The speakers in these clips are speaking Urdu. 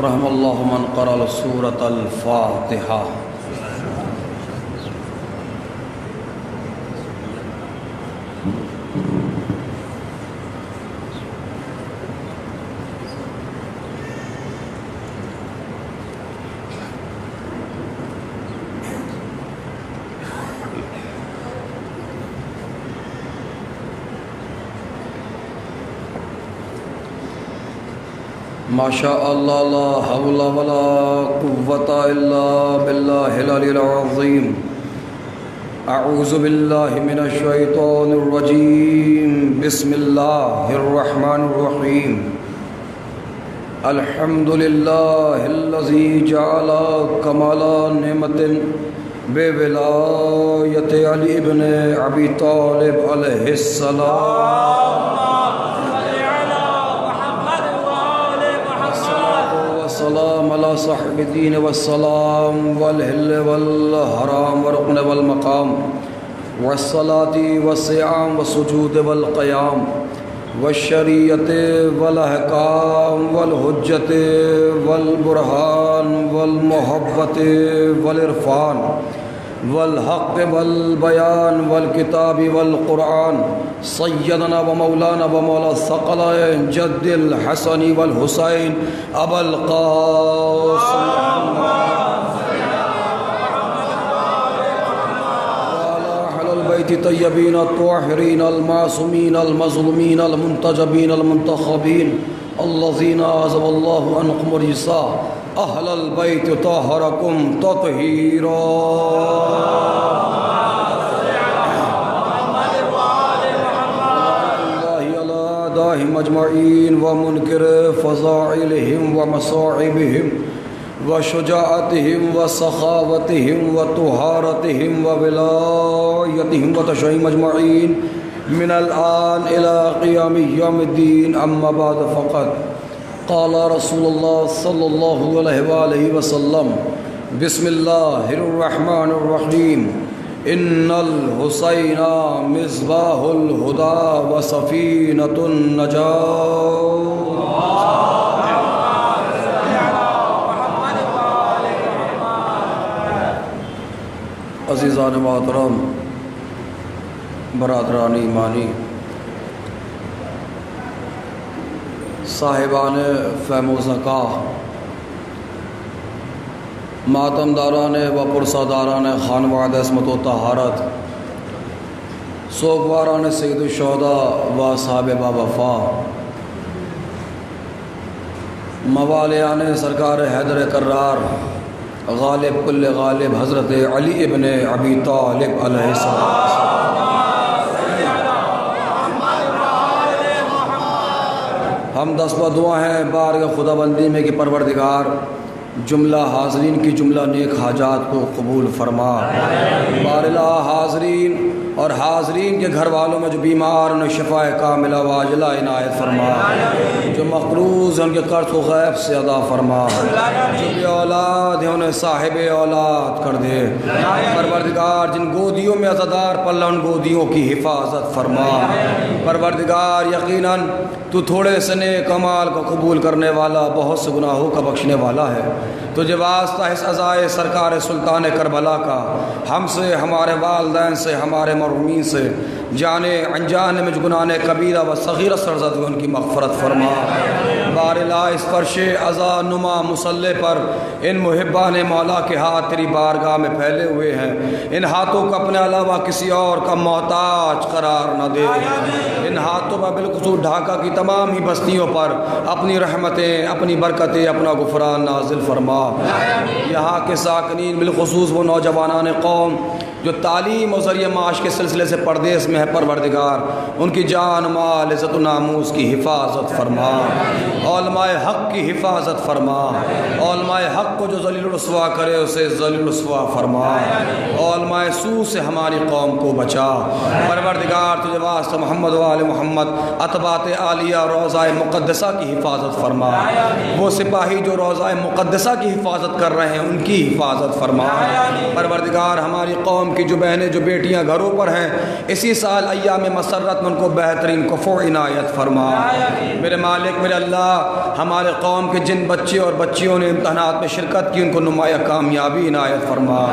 رحم اللہ من قرأ سورۃ الفاتحہ۔ ماشاء اللہ لا حول ولا قوة الا باللہ العلی العظیم۔ اعوذ باللہ من الشیطان الرجیم، بسم اللہ الرحمن الرحیم۔ الحمد للہ الذی جعل کمال نعمت بولایت علی ابن ابی طالب علیہ السلام۔ والسلام علی صاحب الدین والسلام والحل والحرام والرکن والمقام والصلاة والصیام والسجود والقیام والشریعت والاحکام والحجت والبرہان والمحبت والعرفان والحق والبیان والکتاب والقرآن سیدنا و مولانا و مولا الثقلین جد الحسن والحسین ابا القاسم وعلى أهل البيت الطيبين الطاهرين المعصومين المظلومين المنتجبين المنتخبين الذين عذب الله عنهم الرجس أهل البيت طهركم تطهيرا۔ مجمعین ومنکر فضائلہم ومصاعبہم وشجاعتہم وسخاوتہم وطہارتہم وولایتہم وتشیعہم مجمعین من الآن الى قیام یوم الدین، اما بعد فقط قال رسول اللہ صلی اللہ علیہ وآلہ وسلم، بسم اللہ الرحمن الرحیم۔ ان الحسین مصباح الہدی و سفینۃ النجاۃ۔ عزیزان محترم، برادران ایمانی، صاحبان فہم و ذکا، ماتم داران و پرساداران خانواد عصمت و طہارت، سوگواران سید الشہداء و صحاب باوفا، موالیان سرکار حیدر کرار، غالب کل غالب حضرت علی ابن ابی طالب علیہ السلام، ہم دست دعا ہیں بارگاہ خدا بندی میں کہ پروردگار جملہ حاضرین کی جملہ نیک حاجات کو قبول فرما۔ بارلا حاضرین اور حاضرین کے گھر والوں میں جو بیمار انہیں شفاء کاملہ و عاجلہ عنایت فرما، جو مقروض ہیں ان کے قرض کو غیب سے ادا فرما، جو بے اولاد ہیں انہیں صاحب اولاد کر دے۔ پروردگار جن گودیوں میں عزادار پل ان گودیوں کی حفاظت فرما۔ پروردگار یقیناً تو تھوڑے سے نیک اعمال کو قبول کرنے والا، بہت سے گناہوں کا بخشنے والا ہے۔ تجھے واسطہ اس عزائے سرکار سلطان کربلا کا، ہم سے، ہمارے والدین سے، ہمارے مرحومین سے، جانے انجانے میں جو گناہ کبیرہ و صغیرہ سرزد ہوئے ان کی مغفرت فرما۔ بارلا اس فرش عزا نما مصلح پر ان محبان مولا کے ہاتھ تیری بارگاہ میں پھیلے ہوئے ہیں، ان ہاتھوں کو اپنے علاوہ کسی اور کا محتاج قرار نہ دے۔ ان ہاتھوں پر بالخصوص ڈھاکہ کی تمام ہی بستیوں پر اپنی رحمتیں، اپنی برکتیں، اپنا غفران نازل فرما۔ یہاں کے ساکنین بالخصوص وہ نوجوانان قوم جو تعلیم و ذریعہ معاش کے سلسلے سے پردیس میں ہے، پروردگار ان کی جان مال عزت و ناموس کی حفاظت فرما، علماء حق کی حفاظت فرما، علماء حق کو جو ذلیل رسوا کرے اسے ذلیل رسوا فرما، علماء سو سے ہماری قوم کو بچا۔ پروردگار تجھے واسطہ محمد و آل محمد اتباعِ عالیہ روضہ مقدسہ کی حفاظت فرما، وہ سپاہی جو روضہ مقدسہ کی حفاظت کر رہے ہیں ان کی حفاظت فرما۔ پروردگار ہماری قوم کی جو بہنیں جو بیٹیاں گھروں پر ہیں اسی سال ایام مسرت میں ان کو بہترین کفو عنایت فرما۔ میرے مالک میرے اللہ ہمارے قوم کے جن بچے اور بچیوں نے امتحانات میں شرکت کی ان کو نمایاں کامیابی عنایت فرما۔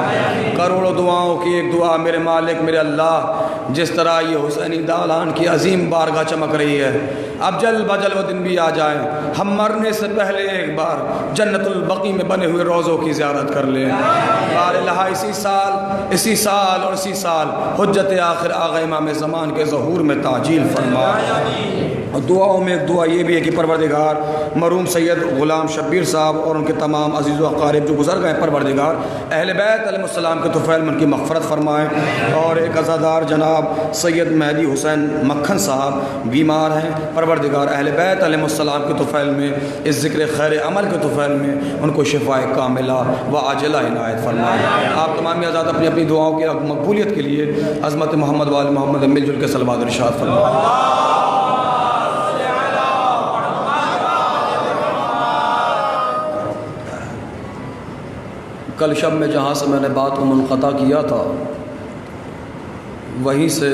کروڑوں دعاؤں کی ایک دعا میرے مالک میرے اللہ، جس طرح یہ حسینی دالان کی عظیم بارگاہ چمک رہی ہے، اب جلد بجل وہ دن بھی آ جائیں ہم مرنے سے پہلے ایک بار جنت البقیع میں بنے ہوئے روضوں کی زیارت کر لیں۔ بار الہ اسی سال اور اسی سال حجت آخر آغا امام زمان کے ظہور میں تعجیل فرما۔ اور دعاؤں میں ایک دعا یہ بھی ہے کہ پروردگار مرحوم سید غلام شبیر صاحب اور ان کے تمام عزیز و اقارب جو گزر گئے، پروردگار اہل بیت علیہ السلام کے طفیل میں ان کی مغفرت فرمائیں۔ اور ایک عزادار جناب سید مہدی حسین مکھن صاحب بیمار ہیں، پروردگار اہل بیت علیہ السلام کے طفیل میں اس ذکر خیر عمل کے طفیل میں ان کو شفاء کاملہ و عاجلہ عنایت فرمائیں۔ آپ تمام آزاد اپنی اپنی دعاؤں کی مقبولیت کے لیے عظمت محمد وال محمد مل جل کے صلوات ارشاد فرمائیں۔ کل شب میں جہاں سے میں نے بات کو منقطع کیا تھا وہیں سے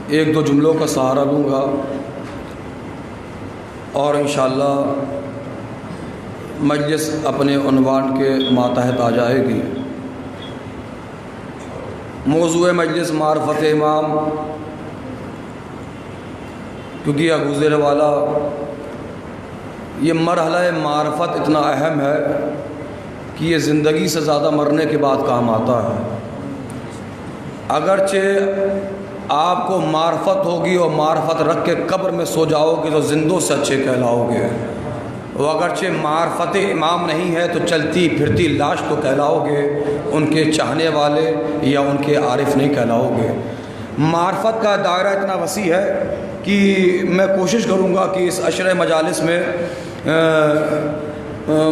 ایک دو جملوں کا سہارا لوں گا اور انشاءاللہ مجلس اپنے عنوان کے ماتحت آ جائے گی۔ موضوع مجلس معرفت امام، کیونکہ یہ گزرنے والا یہ مرحلہ معرفت اتنا اہم ہے کہ یہ زندگی سے زیادہ مرنے کے بعد کام آتا ہے۔ اگرچہ آپ کو معرفت ہوگی اور معرفت رکھ کے قبر میں سو جاؤ گے تو زندوں سے اچھے کہلاؤ گے، وہ اگرچہ معرفت امام نہیں ہے تو چلتی پھرتی لاش تو کہلاؤ گے، ان کے چاہنے والے یا ان کے عارف نہیں کہلاؤ گے۔ معرفت کا دائرہ اتنا وسیع ہے کہ میں کوشش کروں گا کہ اس عشرہ مجالس میں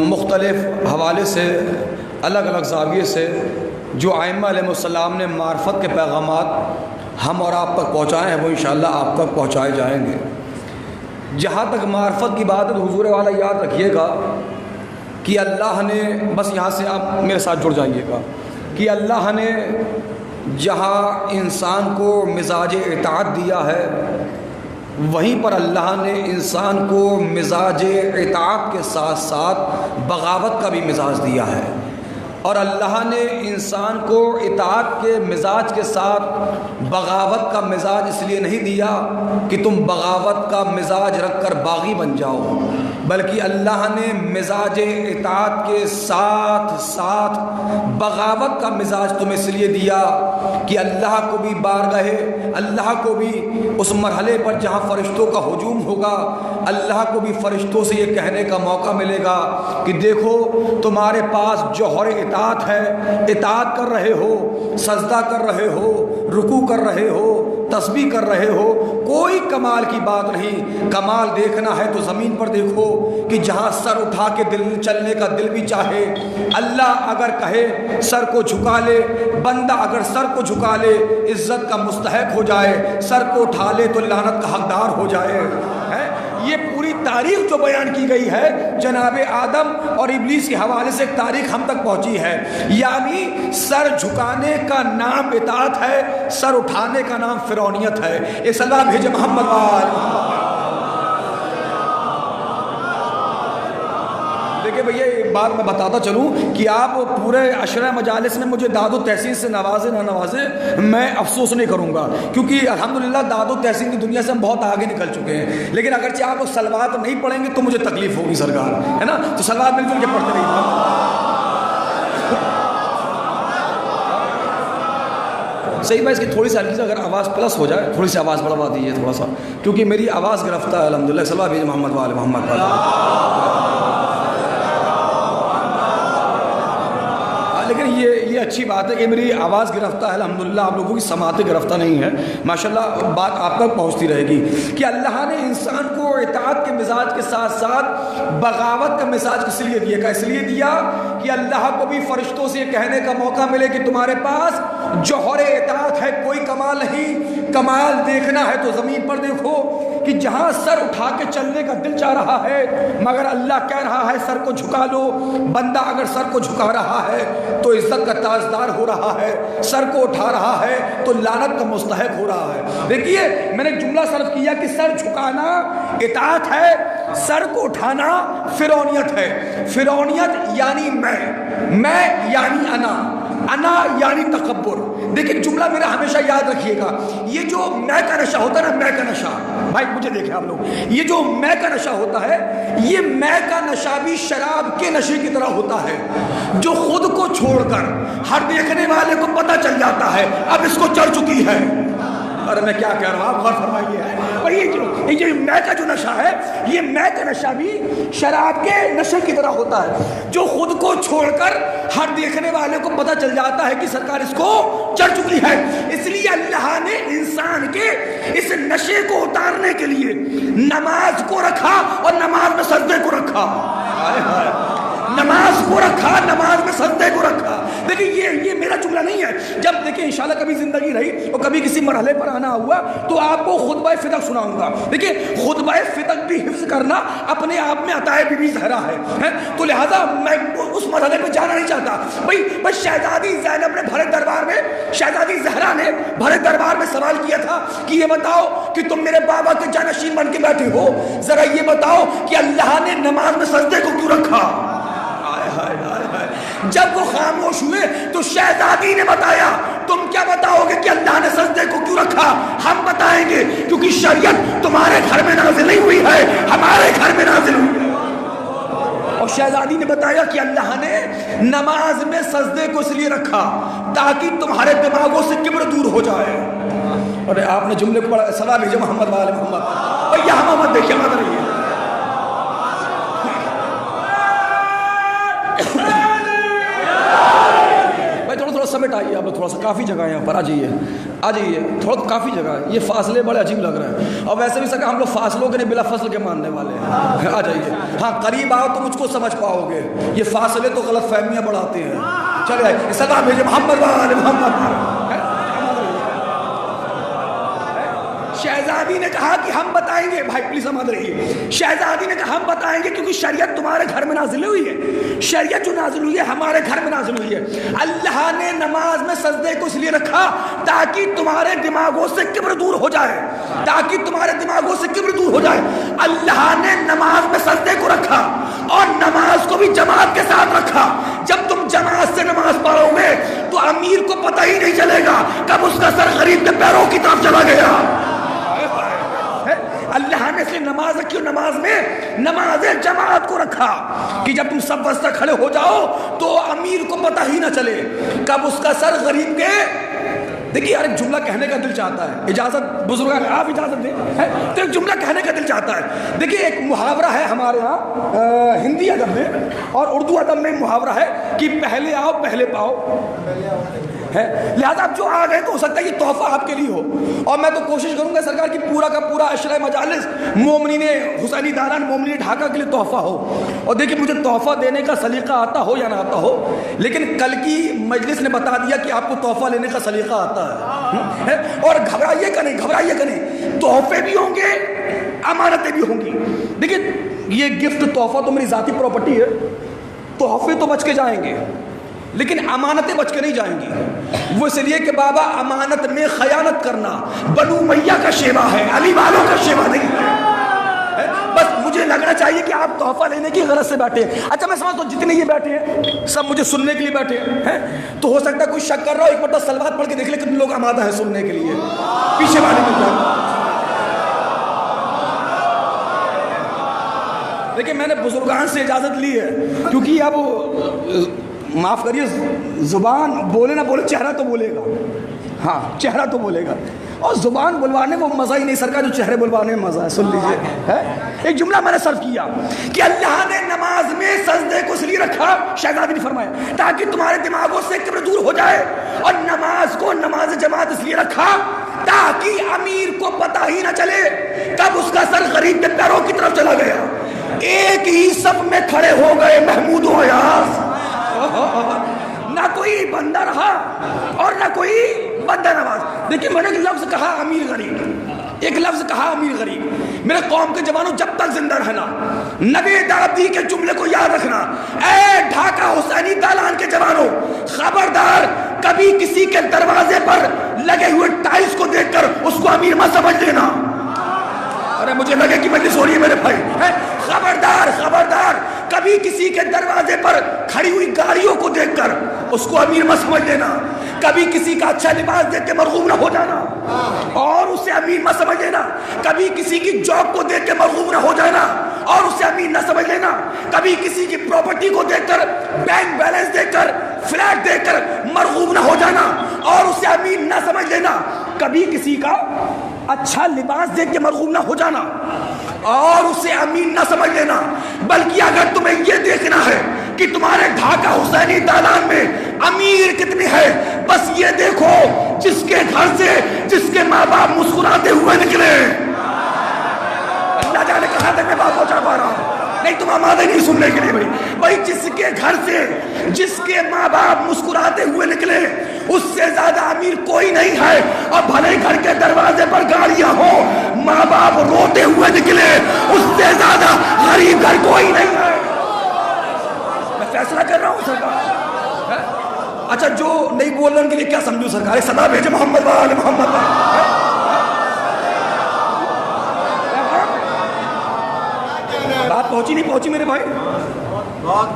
مختلف حوالے سے الگ الگ زاویے سے جو ائمہ علیہ السلام نے معرفت کے پیغامات ہم اور آپ تک پہنچائے ہیں وہ انشاءاللہ آپ تک پہنچائے جائیں گے۔ جہاں تک معرفت کی بات ہے تو حضور والا یاد رکھیے گا کہ اللہ نے، بس یہاں سے آپ میرے ساتھ جڑ جائیے گا، کہ اللہ نے جہاں انسان کو مزاج اطاعت دیا ہے وہیں پر اللہ نے انسان کو مزاج اطاعت کے ساتھ ساتھ بغاوت کا بھی مزاج دیا ہے۔ اور اللہ نے انسان کو اطاعت کے مزاج کے ساتھ بغاوت کا مزاج اس لیے نہیں دیا کہ تم بغاوت کا مزاج رکھ کر باغی بن جاؤ، بلکہ اللہ نے مزاج اطاعت کے ساتھ ساتھ بغاوت کا مزاج تم اس لیے دیا کہ اللہ کو بھی بارگاہ اللہ کو بھی اس مرحلے پر جہاں فرشتوں کا ہجوم ہوگا، اللہ کو بھی فرشتوں سے یہ کہنے کا موقع ملے گا کہ دیکھو تمہارے پاس جوہر اطاعت ہے، اطاعت کر رہے ہو، سجدہ کر رہے ہو، رکوع کر رہے ہو، تسبیح کر رہے ہو، کوئی کمال کی بات نہیں۔ کمال دیکھنا ہے تو زمین پر دیکھو کہ جہاں سر اٹھا کے دل چلنے کا دل بھی چاہے، اللہ اگر کہے سر کو جھکا لے، بندہ اگر سر کو جھکا لے عزت کا مستحق ہو جائے، سر کو اٹھا لے تو لعنت کا حقدار ہو جائے۔ یہ پوری تاریخ جو بیان کی گئی ہے جناب آدم اور ابلیس کے حوالے سے ایک تاریخ ہم تک پہنچی ہے، یعنی سر جھکانے کا نام اطاعت ہے، سر اٹھانے کا نام فرعونیت ہے۔ اس اللہ بھیجے محمد وآل۔ دیکھیں بھئی ایک بات میں بتاتا چلوں کہ آپ پورے عشرہ مجالس میں مجھے داد و تحسین سے نوازے نہ نوازے، میں افسوس نہیں کروں گا، کیونکہ الحمدللہ داد و تحسین کی دنیا سے ہم بہت آگے نکل چکے ہیں، لیکن اگرچہ آپ صلوات نہیں پڑھیں گے تو مجھے تکلیف ہوگی سرکار، ہے نا؟ تو صلوات مل جل کے پڑھتے رہیے۔ صحیح بات اس کی تھوڑی سی ہلکی سی اگر آواز پلس ہو جائے، تھوڑی سی آواز بڑھوا دیجیے تھوڑا سا، کیونکہ میری آواز گرفتہ ہے الحمدللہ۔ صلوات بھیجے محمد وآل محمد۔ لیکن یہ اچھی بات ہے کہ میری آواز گرفتہ ہے الحمدللہ، آپ لوگوں کی سماعتیں گرفتہ نہیں ہے، ماشاءاللہ بات آپ تک پہنچتی رہے گی کہ اللہ نے انسان کو اطاعت کے مزاج کے ساتھ ساتھ بغاوت کا مزاج کس لیے دیا؟ کہ اس لیے دیا کہ اللہ کو بھی فرشتوں سے یہ کہنے کا موقع ملے کہ تمہارے پاس جوہر اطاعت ہے، کوئی کمال نہیں، کمال دیکھنا ہے تو زمین پر دیکھو کہ جہاں سر اٹھا کے چلنے کا دل چاہ رہا ہے مگر اللہ کہہ رہا ہے سر کو جھکا لو. بندہ اگر سر کو جھکا رہا ہے تو عزت کا تاجدار ہو رہا ہے, سر کو اٹھا رہا ہے تو لعنت کا مستحق ہو رہا ہے. دیکھیے میں نے ایک جملہ صرف کیا کہ سر جھکانا اطاعت ہے, سر کو اٹھانا فرعونیت ہے. فرعونیت یعنی میں یعنی انا یعنی تکبر. دیکھیں جملہ میرا ہمیشہ یاد رکھیے گا, یہ جو میں کا نشہ ہوتا ہے نا, میں کا نشہ, بھائی مجھے دیکھیں آپ لوگ, یہ جو میں کا نشہ ہوتا ہے یہ میں کا نشہ بھی شراب کے نشے کی طرح ہوتا ہے جو خود کو چھوڑ کر ہر دیکھنے والے کو پتہ چل جاتا ہے اب اس کو چڑھ چکی ہے. ارے میں کیا کہہ رہا ہوں, آپ غور فرمائیے. اور یہ جو میں کا جو نشہ ہے, یہ میں کا نشہ بھی شراب کے نشے کی طرح ہوتا ہے جو خود کو چھوڑ کر ہر دیکھنے والے کو پتہ چل جاتا ہے کہ سرکار اس کو چڑھ چکی ہے. اس لیے اللہ نے انسان کے اس نشے کو اتارنے کے لیے نماز کو رکھا اور نماز میں سجدے کو رکھا. نماز کو رکھا, نماز میں سجدے کو رکھا. دیکھیں یہ میرا جملہ نہیں ہے. جب دیکھیں انشاءاللہ کبھی زندگی رہی اور کبھی کسی مرحلے پر آنا ہوا تو آپ کو خطبہ فطق سناؤں گا. دیکھیں خطبہ فطق بھی حفظ کرنا اپنے آپ میں عطائے بی بی زہرا ہے, تو لہٰذا میں اس مرحلے پہ جانا نہیں چاہتا. بھائی شہزادی زینب نے بھرے دربار میں, شہزادی زہرا نے بھرے دربار میں سوال کیا تھا کہ یہ بتاؤ کہ تم میرے بابا کے جانشین بن کے بیٹھے ہو, ذرا یہ بتاؤ کہ اللہ نے نماز میں سجدے کو کیوں رکھا. جب وہ خاموش ہوئے تو شہزادی نے بتایا, تم کیا بتاؤ گے کہ اللہ نے سجدے کو کیوں رکھا؟ ہم بتائیں گے کیونکہ شریعت تمہارے گھر میں نازل نہیں ہوئی ہے, ہمارے گھر میں نازل ہوئی ہے. اور شہزادی نے بتایا کہ اللہ نے نماز میں سجدے کو اس لیے رکھا تاکہ تمہارے دماغوں سے کبر دور ہو جائے. اور آپ نے جملے کو بڑا سلام بھیجے محمد وآل محمد. اور یہ محمد دیکھیے مت رہیے, تھوڑا سمیٹ آئیے آپ لوگ, تھوڑا سا کافی جگہ ہے یہاں پر, آ جائیے تھوڑا, کافی جگہ ہے. یہ فاصلے بڑے عجیب لگ رہے ہیں اور ویسے بھی سکا ہم لوگ فاصلوں کے نہیں بلا فصل کے ماننے والے ہیں. آ جائیے, ہاں قریب آؤ تو مجھ کو سمجھ پاؤ گے, یہ فاصلے تو غلط فہمیاں بڑھاتے ہیں. چلے آئے سلام بھیجے محمد وآل محمد. شہزادی نے کہا کہ ہم بتائیں گے, بھائی پلیز سمجھ رہیے, شہزادی نے کہا ہم بتائیں گے کیونکہ شریعت تمہارے گھر میں نازل ہوئی ہے, شریعت جو نازل ہوئی ہے ہمارے گھر میں نازل ہوئی ہے. اللہ نے نماز میں سجدے کو اس لیے رکھا تاکہ تمہارے دماغوں سے کبر دور ہو جائے, تاکہ تمہارے دماغوں سے کبر دور ہو جائے. اللہ نے نماز میں سجدے کو رکھا اور نماز کو بھی جماعت کے ساتھ رکھا. جب تم جماعت سے نماز پڑھو گے تو امیر کو پتہ ہی نہیں چلے گا کب اس کا سر غریب کے پیروں کی طرف چلا گیا. اللہ نے اس لیے نماز رکھی اور نماز میں نماز جماعت کو رکھا کہ جب تم سب وسط کھڑے ہو جاؤ تو امیر کو پتہ ہی نہ چلے کب اس کا سر غریب کے. دیکھیے یار ایک جملہ کہنے کا دل چاہتا ہے, اجازت بزرگان آپ اجازت دیں, تو ایک جملہ کہنے کا دل چاہتا ہے. دیکھیے ایک محاورہ ہے ہمارے ہاں ہندی ادب میں اور اردو ادب میں محاورہ ہے کہ پہلے آؤ پہلے پاؤ ہے. لہذا آپ جو آ گئے تو ہو سکتا ہے یہ تحفہ آپ کے لیے ہو, اور میں تو کوشش کروں گا سرکار کی پورا کا پورا عشرہ مجالس مومنین حسینی داران مومنین ڈھاکہ کے لیے تحفہ ہو. اور دیکھیے مجھے تحفہ دینے کا سلیقہ آتا ہو یا نہ آتا ہو, لیکن کل کی مجلس نے بتا دیا کہ آپ کو تحفہ لینے کا سلیقہ آتا ہے. اور گھبرائیے کا نہیں, گھبرائیے کا نہیں, تحفے بھی ہوں گے امانتیں بھی ہوں گی. دیکھیے یہ گفٹ تحفہ تو میری ذاتی پراپرٹی ہے, تحفے تو بچ کے جائیں گے لیکن امانتیں بچ کے نہیں جائیں گی. وہ اس لیے کہ بابا امانت میں خیانت کرنا بنو امیہ کا شیوا ہے, علی والوں کا شیوا نہیں ہے. بس مجھے لگنا چاہیے کہ آپ تحفہ لینے کی غرض سے بیٹھے ہیں. اچھا میں سمجھتا ہوں جتنے یہ بیٹھے ہیں سب مجھے سننے کے لیے بیٹھے ہیں, تو ہو سکتا ہے کوئی شک کر رہا ہو, ایک مرتبہ سلوات پڑھ کے دیکھ لیں کتنے لوگ آمادہ ہیں سننے کے لیے. پیچھے والے مل جائیں. دیکھیں میں نے بزرگان سے اجازت لی ہے کیونکہ اب معاف کریے زبان بولے نہ بولے چہرہ تو بولے گا, ہاں چہرہ تو بولے گا, اور زبان بلوانے وہ مزہ ہی نہیں سرکار جو چہرے بلوانے میں مزہ ہے. سن لیجئے ایک جملہ میں نے صرف کیا کہ اللہ نے نماز میں سجدے کو اس لیے رکھا, شہزادی نے فرمایا تاکہ تمہارے دماغوں سے کبر دور ہو جائے, اور نماز کو نماز جماعت اس لیے رکھا تاکہ امیر کو پتہ ہی نہ چلے کب اس کا سر غریب کے پیروں کی طرف چلا گیا. ایک ہی صف میں کھڑے ہو گئے محمود و ایاز, نہ کوئی بندہ رہا اور نہ کوئی بندہ نواز. دیکھیں میں نے ایک لفظ کہا امیر غریب، ایک لفظ کہا امیر غریب. میرے قوم کے جوانوں جب تک زندہ رہنا نوید آبادی کے جملے کو یاد رکھنا. اے ڈھاکہ حسینی دالان کے جوانوں، خبردار کبھی کسی کے دروازے پر لگے ہوئے ٹائلز کو دیکھ کر اس کو امیر مت سمجھ لینا. ارے مجھے لگے کہ مجلس ہو رہی ہے میرے بھائی. خبردار خبردار کبھی کسی کے دروازے پر کھڑی ہوئی گاڑیوں کو دیکھ کر اس کو امیر مت سمجھ لینا. کبھی کسی کا اچھا لباس دیکھ کے مرغوب نہ ہو جانا اور اسے امیر مت سمجھ لینا. کبھی کسی کی جاب کو دیکھ کے مرغوب نہ ہو جانا اور اسے امیر نہ سمجھ لینا. کبھی کسی کی پراپرٹی کو دیکھ کر، بینک بیلنس دیکھ کر، فلیٹ دیکھ کر مرغوب نہ ہو جانا اور اسے امیر نہ سمجھ لینا. کبھی کسی کا اچھا لباس دیکھ کے مرغوب نہ ہو جانا اور اسے امین نہ سمجھ لینا. بلکہ اگر تمہیں یہ دیکھنا ہے کہ تمہارے ڈھاکہ حسینی دالان میں امیر کتنے ہیں، بس یہ دیکھو جس کے گھر سے جس کے ماں باپ مسکراتے ہوئے نکلے. اللہ جانے کہاں تک میں بات پہنچا پا رہا ہوں. نہیں تم آمادہ نہیں سننے کے لیے بھائی جس کے گھر سے جس کے ماں باپ مسکراتے ہوئے نکلے اس سے زیادہ امیر کوئی نہیں ہے. اور بھلے گھر کے دروازے پر گاڑیاں ہو، ماں باپ روتے ہوئے نکلے اس سے زیادہ غریب گھر کوئی نہیں ہے. میں فیصلہ کر رہا ہوں سرکار. اچھا جو نہیں بول رہے ان کے لیے کیا سمجھوں سرکار؟ صدا بھیجے محمد وال محمد وال. بات پہنچی نہیں پہنچی میرے بھائی؟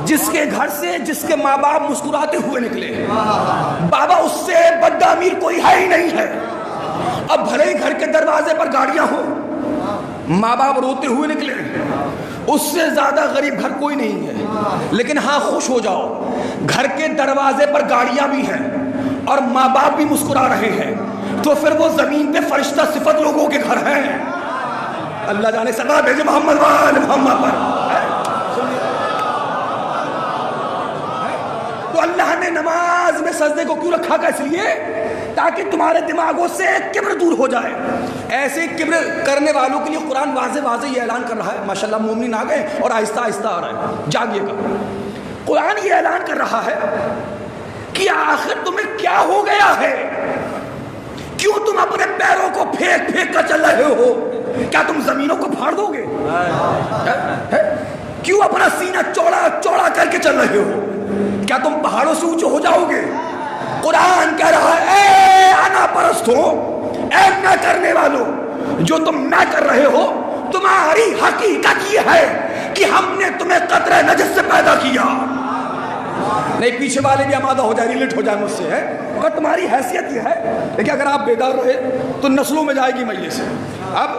جس کے گھر سے جس کے ماں باپ مسکراتے ہوئے نکلے، بابا اس سے بڑا امیر کوئی ہے ہی نہیں ہے. اب بھلے ہی گھر کے دروازے پر گاڑیاں ہو، ماں باپ روتے ہوئے نکلے، اس سے زیادہ غریب گھر کوئی نہیں ہے. لیکن ہاں خوش ہو جاؤ، گھر کے دروازے پر گاڑیاں بھی ہیں اور ماں باپ بھی مسکرا رہے ہیں، تو پھر وہ زمین پہ فرشتہ صفت لوگوں کے گھر ہیں. اللہ جانے صدا بھیجے محمد وال محمد پر. تو اللہ نے نماز میں سجدے کو کیوں رکھا کا؟ اس لیے تاکہ تمہارے دماغوں سے کبر دور ہو جائے. ایسے کبر کرنے والوں کے لیے قرآن واضح واضح یہ اعلان کر رہا ہے. ماشاءاللہ مومنین آ گئے اور آہستہ آہستہ آ رہے ہیں، جاگیے گا. قرآن یہ اعلان کر رہا ہے کہ آخر تمہیں کیا ہو گیا ہے؟ کیوں تم اپنے پیروں کو پھینک پھینک کر چل رہے ہو؟ کیا تم زمینوں کو پھاڑ دو گے؟ کیوں اپنا سینہ چوڑا چوڑا کر کے چل رہے ہو؟ کیا تم پہاڑوں سے اونچے ہو جاؤ گے؟ قرآن کہہ رہا ہے اے انا پرستوں، اے نہ کرنے والوں، جو تم نہ کر رہے ہو تمہاری حقیقت یہ ہے کہ ہم نے تمہیں قطرہ نجس سے پیدا کیا. نہیں پیچھے والے بھی آمادہ ہو جائے، ریلیٹ ہو جائے مجھ سے ہے، اور تمہاری حیثیت یہ ہے. لیکن اگر آپ بیدار رہے تو نسلوں میں جائے گی مجلس. اب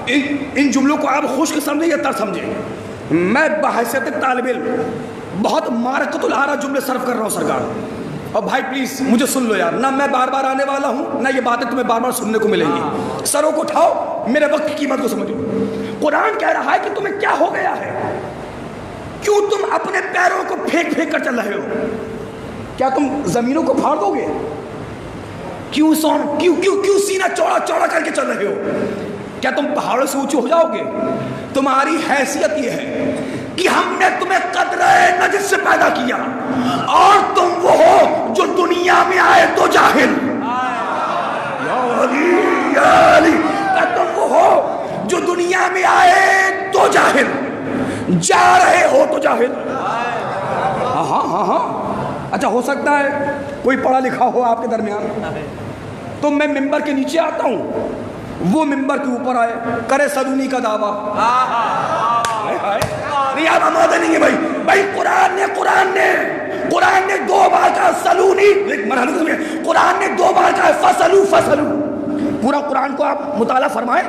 ان جملوں کو آپ خشک سمجھیں یا تر سمجھیں. میں بحیثیت طالب علم بہت مارکت العارہ جملے صرف کر رہا ہوں سرکار. اور بھائی پلیز مجھے سن لو یار، نہ میں بار بار آنے والا ہوں نہ یہ باتیں تمہیں بار بار سننے کو ملیں گی. سروں کو اٹھاؤ، میرے وقت کی قیمت کو سمجھو. قرآن کہہ رہا ہے کہ تمہیں کیا ہو گیا ہے؟ کیوں تم اپنے پیروں کو پھینک پھینک کر چل رہے ہو؟ کیا تم زمینوں کو پھاڑ دو گے؟ کیوں سینہ چوڑا چوڑا کر کے چل رہے ہو؟ کیا تم پہاڑوں سے اونچے ہو جاؤ گے؟ تمہاری حیثیت یہ ہے کہ ہم نے تمہیں قطرہ نجس سے پیدا کیا اور تم وہ ہو جو دنیا میں آئے تو جاہل. یا علی تم وہ ہو جو دنیا میں آئے تو جاہل، جا رہے ہو تو جاہل. ہاں اچھا ہو سکتا ہے کوئی پڑھا لکھا ہو آپ کے درمیان، تو میں ممبر کے نیچے آتا ہوں، وہ ممبر کے اوپر آئے کرے سلونی کا دعویٰ. نہیں آپ آمادہ نہیں ہے بھائی. قرآن نے 2 بار کہا سلونی، قرآن نے 2 بار کہا فسلو. پورا قرآن کو آپ مطالعہ فرمائیں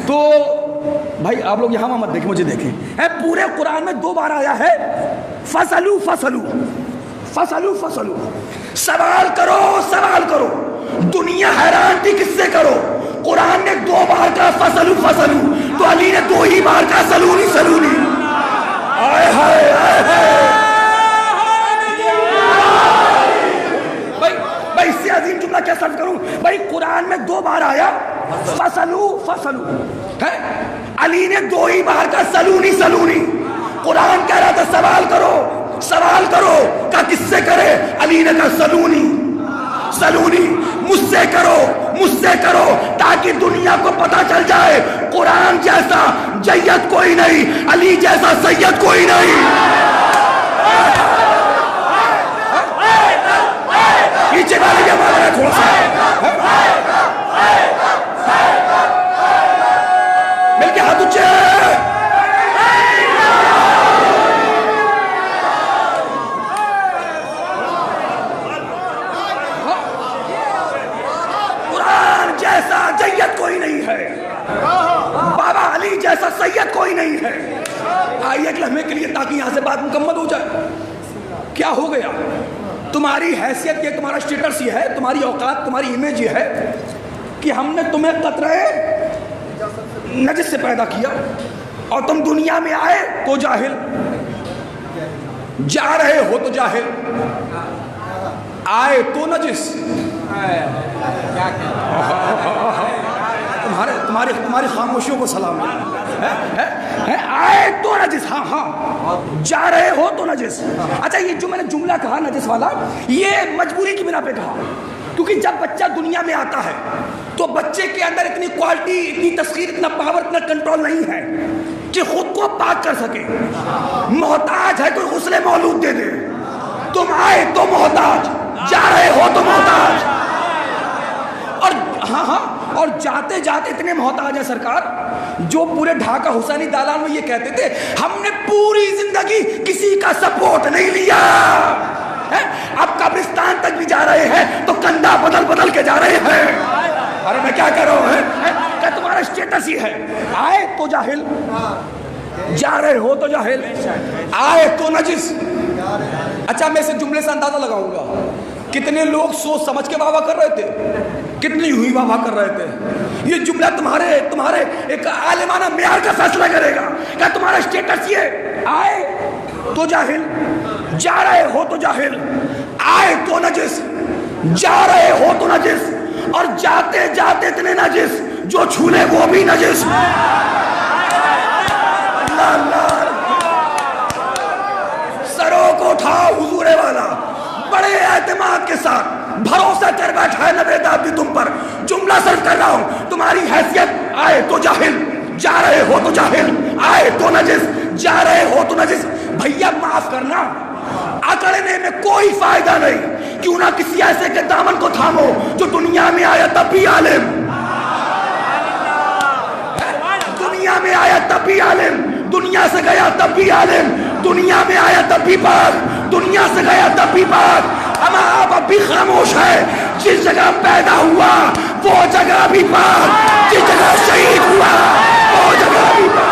تو بھائی آپ لوگ یہاں مت دیکھیں، مجھے دیکھیں. پورے قرآن میں 2 بار آیا ہے فسلو. سوال کرو. دنیا حیران تھی کس سے کرو؟ قرآن نے 2 بار کہا فسلو تو علی نے 2 ہی بار کہا سلونی. بھائی اس سے عظیم جملہ کیا صرف کروں بھائی؟ قرآن میں 2 بار آیا فسلو ہے، علی نے 2 ہی بار کہا سلونی. قرآن کہہ رہا تھا سوال کرو. کہا کس سے کرے؟ علی نے کہا سلونی. سلونی، مجھ سے کرو تاکہ دنیا کو پتہ چل جائے قرآن جیسا جید کوئی نہیں، علی جیسا سید کوئی نہیں۔ پیچھے والے کیا بات ہے تھوڑا سا مل کے ہاتھ اونچے۔ قرآن جیسا جید کوئی نہیں ہے، بابا علی جیسا سید کوئی نہیں ہے۔ آئیے ایک لمحے کے لیے تاکہ یہاں سے بات مکمل ہو جائے۔ کیا ہو گیا؟ تمہاری حیثیت یہ، تمہارا اسٹیٹس یہ ہے، تمہاری اوقات، تمہاری امیج یہ ہے کہ ہم نے تمہیں قطرے نجس سے پیدا کیا اور تم دنیا میں آئے تو جاہل، جا رہے ہو تو جاہل، آئے تو نجس۔ تمہاری خاموشیوں کو سلام ہے، آئے تو نجس، ہاں جا رہے ہو تو نجس۔ اچھا یہ جو میں نے جملہ کہا نجس والا، یہ مجبوری کی بنا پہ کہا، کیونکہ جب بچہ دنیا میں آتا ہے تو بچے کے اندر اتنی کوالٹی، اتنی تسخیر، اتنا پاور، اتنا کنٹرول نہیں ہے کہ خود کو پاک کر سکے۔ محتاج ہے کوئی غسل مولود دے دے۔ تم آئے تو محتاج، جا رہے ہو تو محتاج، اور ہاں اور جاتے جاتے اتنے محتاج ہیں سرکار، جو پورے ڈھاکہ حسینی دالان میں یہ کہتے تھے ہم نے پوری زندگی کسی کا سپورٹ نہیں لیا، اب قبرستان تک بھی جا رہے ہیں تو کندھا بدل کے جا رہے ہیں۔ ارے میں کیا کر رہا ہوں کہ تمہارا اسٹیٹس ہی ہے، آئے تو جاہل، جا رہے ہو تو جاہل، آئے تو نجس۔ اچھا میں اسے جملے سے اندازہ لگاؤں گا، کتنے لوگ سوچ سمجھ کے واہ کر رہے تھے، کتنی ہوئی واہ کر رہے تھے۔ یہ جملہ تمہارے ایک عالمانہ معیار کا فیصلہ کرے گا کہ تمہارا اسٹیٹس یہ، آئے تو جاہل، جا رہے ہو تو جاہل، آئے تو نجس، جا رہے ہو تو نجس، اور جاتے جاتے اتنے نجس جو چھولے وہ بھی نجس۔ اللہ اللہ، سروں کو اٹھاؤ حضور والا، بڑے اعتماد کے ساتھ بھروسہ کر بیٹھا ہے نوید عابدی تم پر۔ جملہ صرف کر رہا ہوں، تمہاری حیثیت آئے تو جاہل، جا رہے ہو تو جاہل، آئے تو نجس، جا رہے ہو تو نجس۔ بھیا معاف کرنا، اکڑنے میں کوئی فائدہ نہیں، کیوں نہ کسی ایسے کے دامن کو تھامو جو دنیا میں آیا تب بھی عالم، دنیا میں آیا تب بھی عالم، دنیا سے گیا تب بھی عالم، دنیا میں آیا تب بھی پاک، دنیا سے گیا تب بھی پاک۔ ہم آپ اب بھی خاموش ہے، جس جگہ پیدا ہوا وہ جگہ بھی پاک، جس جگہ شہید ہوا وہ جگہ بھی پاک۔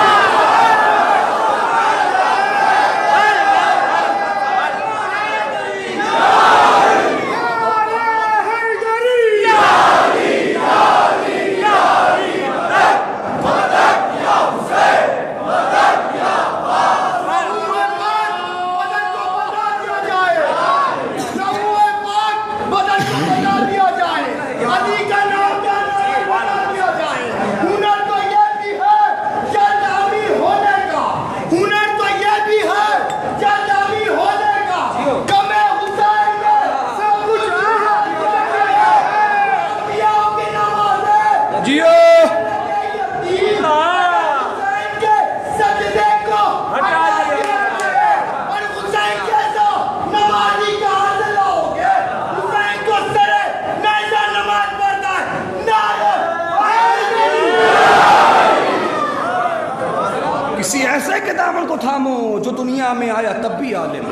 کسی ایسے کے دامن کو تھامو جو دنیا میں آیا تب بھی عالم،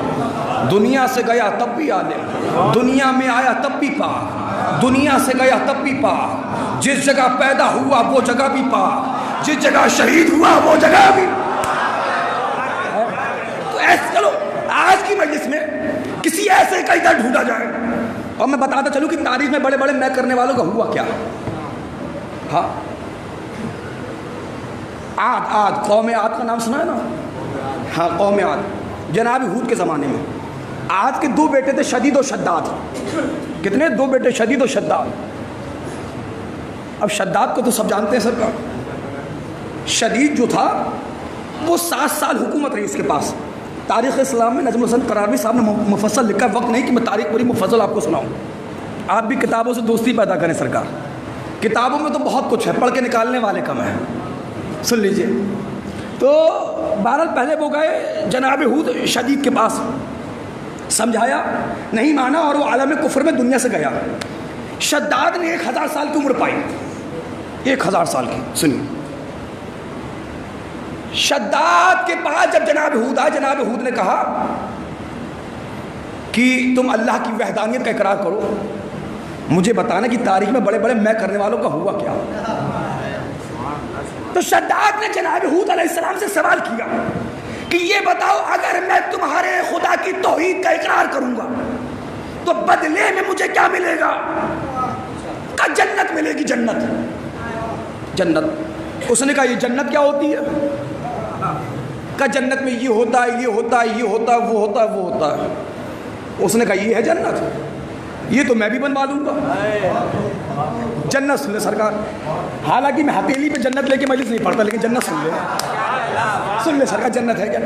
دنیا سے گیا تب بھی عالم، دنیا میں آیا تب بھی پاک، دنیا سے گیا تب بھی پاک، جس جگہ پیدا ہوا وہ جگہ بھی پاک، جس جگہ شہید ہوا وہ جگہ بھی۔ تو ایسے چلو آج کی مجلس میں کسی ایسے کا ادھر ڈھونڈا جائے، اور میں بتاتا چلوں کہ تاریخ میں بڑے بڑے میں کرنے والوں کا ہوا کیا۔ ہاں عاد، قوم عاد کا نام سنا ہے نا؟ ہاں قوم عاد، جناب ہود کے زمانے میں عاد کے 2 بیٹے تھے، شدید و شداد۔ کتنے؟ 2 بیٹے، شدید و شداد۔ اب شداد کو تو سب جانتے ہیں سرکار، شدید جو تھا وہ 7 سال حکومت رہی اس کے پاس۔ تاریخ اسلام میں نجم الحسن قرابی صاحب نے مفصل لکھا، وقت نہیں کہ میں تاریخ پوری مفصل آپ کو سناؤں۔ آپ بھی کتابوں سے دوستی پیدا کریں سرکار. کتابوں میں تو بہت کچھ ہے, پڑھ کے نکالنے والے کم ہیں. سن لیجئے. تو بہرحال پہلے وہ گئے جناب ہود شدید کے پاس, سمجھایا, نہیں مانا, اور وہ عالم کفر میں دنیا سے گیا. شداد نے 1000 سال کی عمر پائی, 1000 سال کی. سنیے, شداد کے پاس جب جناب ہود آئے, جناب ہود نے کہا کہ تم اللہ کی وحدانیت کا اقرار کرو, مجھے بتانا کہ تاریخ میں بڑے بڑے میں کرنے والوں کا ہوا کیا. تو شداد نے جناب ہود علیہ السلام سے سوال کیا کہ یہ بتاؤ, اگر میں تمہارے خدا کی توحید کا اقرار کروں گا تو بدلے میں مجھے کیا ملے گا؟ کہ جنت ملے گی. جنت, جنت. اس نے کہا یہ جنت کیا ہوتی ہے؟ کہ جنت میں یہ ہوتا ہے, یہ ہوتا ہے, یہ ہوتا ہے, وہ ہوتا ہے, وہ ہوتا ہے. اس نے کہا یہ ہے جنت, یہ تو میں بھی بنوا لوں گا. جنت سن لے سرکار. حالانکہ میں ہتھیلی پہ جنت لے کے مجلس نہیں پڑھتا, لیکن جنت سن لے, سن لے سرکار. جنت ہے کیا؟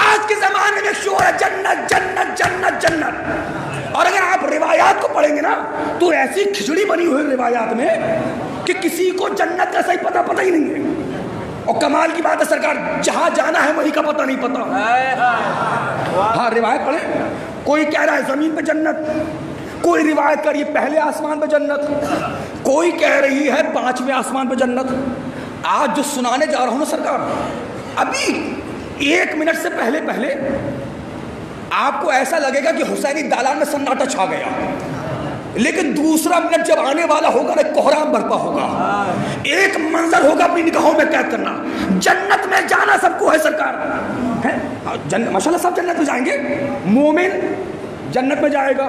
آج کے زمانے میں شور ہے جنت جنت جنت جنت. اور اگر آپ روایات کو پڑھیں گے نا تو ایسی کھچڑی بنی ہوئی روایات میں کہ کسی کو جنت کا صحیح پتہ ہی نہیں ہے. اور کمال کی بات ہے سرکار, جہاں جانا ہے وہی کا پتہ نہیں پتا. ہاں روایت پڑھیں, کوئی کہہ رہا ہے زمین پہ جنت, کوئی روایت کر رہی ہے پہلے آسمان پہ جنت, کوئی کہہ رہی ہے 5ویں آسمان پہ جنت. آج جو سنانے جا رہا ہوں نا سرکار, ابھی 1 منٹ سے پہلے آپ کو ایسا لگے گا کہ حسینی دالان میں سناٹا چھا گیا, لیکن دوسرا منٹ جب آنے والا ہوگا نا کوہرام برپا ہوگا. ایک منظر ہوگا اپنی نگاہوں میں قید کرنا. جنت میں جانا سب کو ہے سرکار, ماشاءاللہ سب جنت میں جائیں گے. مومن جنت میں جائے گا,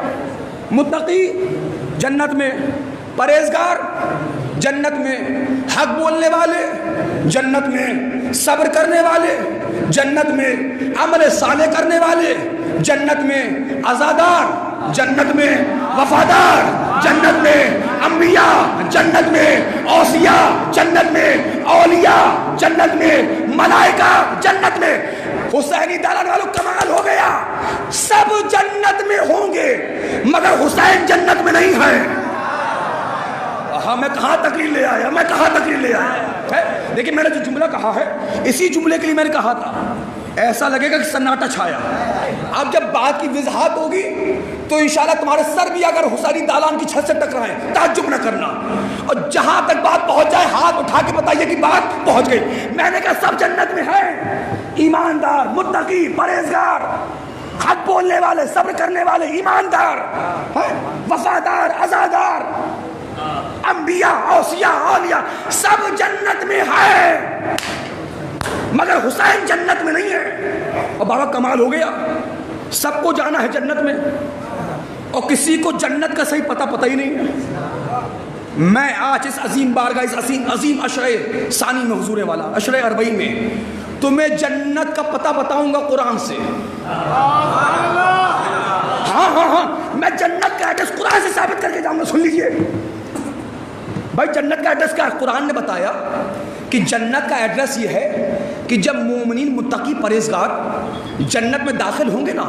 متقی جنت میں, پرہیزگار جنت میں, حق بولنے والے جنت میں, صبر کرنے والے جنت میں, عمل صالح کرنے والے جنت میں, عزادار جنت میں, وفادار جنت میں, انبیاء جنت میں, اوصیاء جنت میں, اولیاء جنت میں, ملائکہ جنت میں. حسینی دالان والوں کمال ہو گیا, سب جنت میں ہوں گے مگر حسین جنت میں نہیں ہے. ہاں میں کہاں تقریر لے آیا, میں کہاں تقریر لے آیا. لیکن میں نے جو جملہ کہا ہے اسی جملے کے لیے میں نے کہا تھا, ایسا لگے گا کہ سناٹا چھایا. اب جب بات کی وضاحت ہوگی تو انشاءاللہ تمہارے سر بھی اگر حسینی دالان کی چھت سے ٹکرائیں تعجب نہ کرنا, اور جہاں تک بات پہنچ جائے ہاتھ اٹھا کے بتائیے کہ بات پہنچ گئی. میں نے کہا سب جنت میں ہیں, ایماندار, متقی, پرہیزگار, حق بولنے والے, صبر کرنے والے, ایماندار, وفادار, عزادار, انبیاء, اوصیاء, اولیاء, سب جنت میں ہے مگر حسین جنت میں نہیں ہے. اور بابا کمال ہو گیا, سب کو جانا ہے جنت میں اور کسی کو جنت کا صحیح پتہ ہی نہیں ہے. میں آج اس عظیم بارگاہ, اس عظیم عشرہ ثانی میں حضور والا عشرہ اربعین میں تمہیں جنت کا پتہ بتاؤں گا قرآن سے. ہاں میں جنت کا ایڈریس قرآن سے ثابت کر کے جاؤں گا. سن لیجئے بھائی, جنت کا ایڈریس کیا؟ قرآن نے بتایا کہ جنت کا ایڈریس یہ ہے کہ جب مومنین, متقی, پرہیزگار جنت میں داخل ہوں گے نا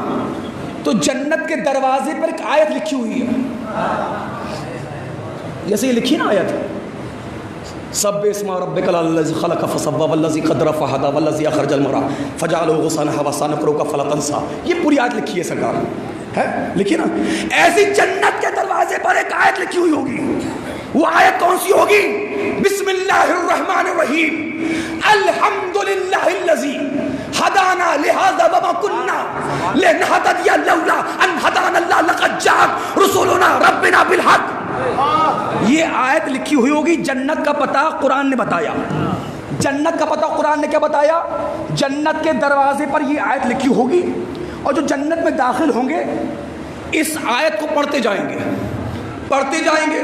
تو جنت کے دروازے پر ایک آیت لکھی ہوئی ہے, جیسے یہ لکھی نا آیت, سب اسم ربک الذی خلق فسوى والذی قدر فہدی والذی اخرج المرعى فجعله غثاء احوا سنقرؤک فلا تنسى. یہ پوری آیت لکھی ہے سرکار, ہے لکھی نا. ایسی جنت کے دروازے پر ایک آیت لکھی ہوئی ہوگی. وہ آیت کون سی ہوگی؟ بسم اللہ الرحمن الرحیم, الحمدللہ الذی ہدانا لہذا وما کنا لنہتدی لولا ان ہدانا اللہ لقد جاءت رسولنا ربنا بالحق. یہ آیت لکھی ہوئی ہوگی. جنت کا پتہ قرآن نے بتایا. جنت کا پتہ قرآن نے کیا بتایا؟ جنت کے دروازے پر یہ آیت لکھی ہوگی, اور جو جنت میں داخل ہوں گے اس آیت کو پڑھتے جائیں گے, پڑھتے جائیں گے,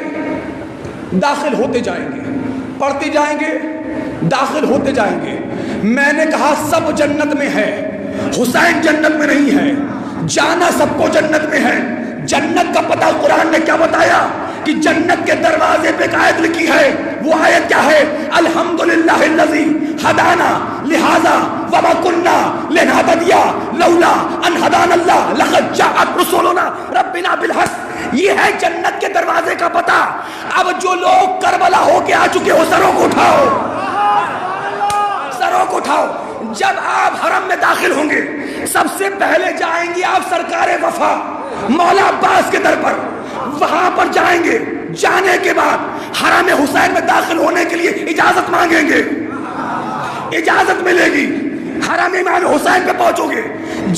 داخل ہوتے جائیں گے, پڑھتے جائیں گے, داخل ہوتے جائیں گے. میں نے کہا سب جنت میں ہے, حسین جنت میں نہیں ہے. جانا سب کو جنت میں ہے. جنت کا پتہ قرآن نے کیا بتایا کہ جنت کے دروازے پہ ایک آیت لکھی ہے, وہ آیت کیا ہے؟ الحمدللہ الذی ہدانا لہذا وما کننا لنہتدی لولا ان ہدانا اللہ لقد جاءت رسولنا ربنا بالحق۔ یہ ہے جنت کے دروازے کا پتہ۔ اب جو لوگ کربلا ہو کے آ چکے ہو، سروں کو اٹھاؤ، سروں کو اٹھاؤ۔ جب آپ حرم میں داخل ہوں گے، سب سے پہلے جائیں گے آپ سرکار وفا مولا عباس کے در پر، وہاں پر جائیں گے۔ جانے کے بعد حرم حسین میں داخل ہونے کے لیے اجازت مانگیں گے، اجازت ملے گی۔ حرم امام حسین پہ پہنچو گے،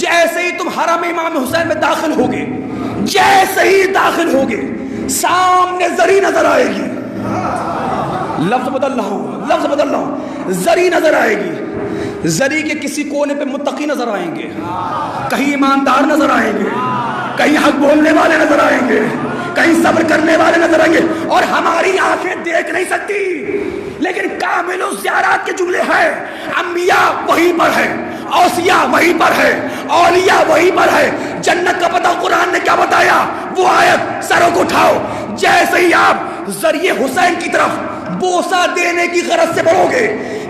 جیسے ہی تم حرم امام حسین میں داخل ہوگے، جیسے ہی داخل ہوگے، سامنے زری نظر آئے گی۔ لفظ بدل رہا ہوں، لفظ بدل رہا ہوں، زری نظر آئے گی۔ زری کے کسی کونے پہ متقی نظر آئیں گے، کہیں ایماندار نظر آئیں گے، کہیں حق بولنے والے نظر آئیں گے، کہیں صبر کرنے والے نظر آئیں گے۔ اور ہماری آنکھیں دیکھ نہیں سکتی، لیکن کامل الزیارات کے جملے ہیں۔ انبیاء وہیں پر ہے، اوصیاء وہیں پر ہے، اولیاء وہیں پر ہے۔ جنت کا پتہ قرآن نے کیا بتایا؟ وہ آیت، سروں کو اٹھاؤ۔ جیسے ہی آپ ذریعہ حسین کی طرف بوسہ دینے کی غرض سے بڑھو گے،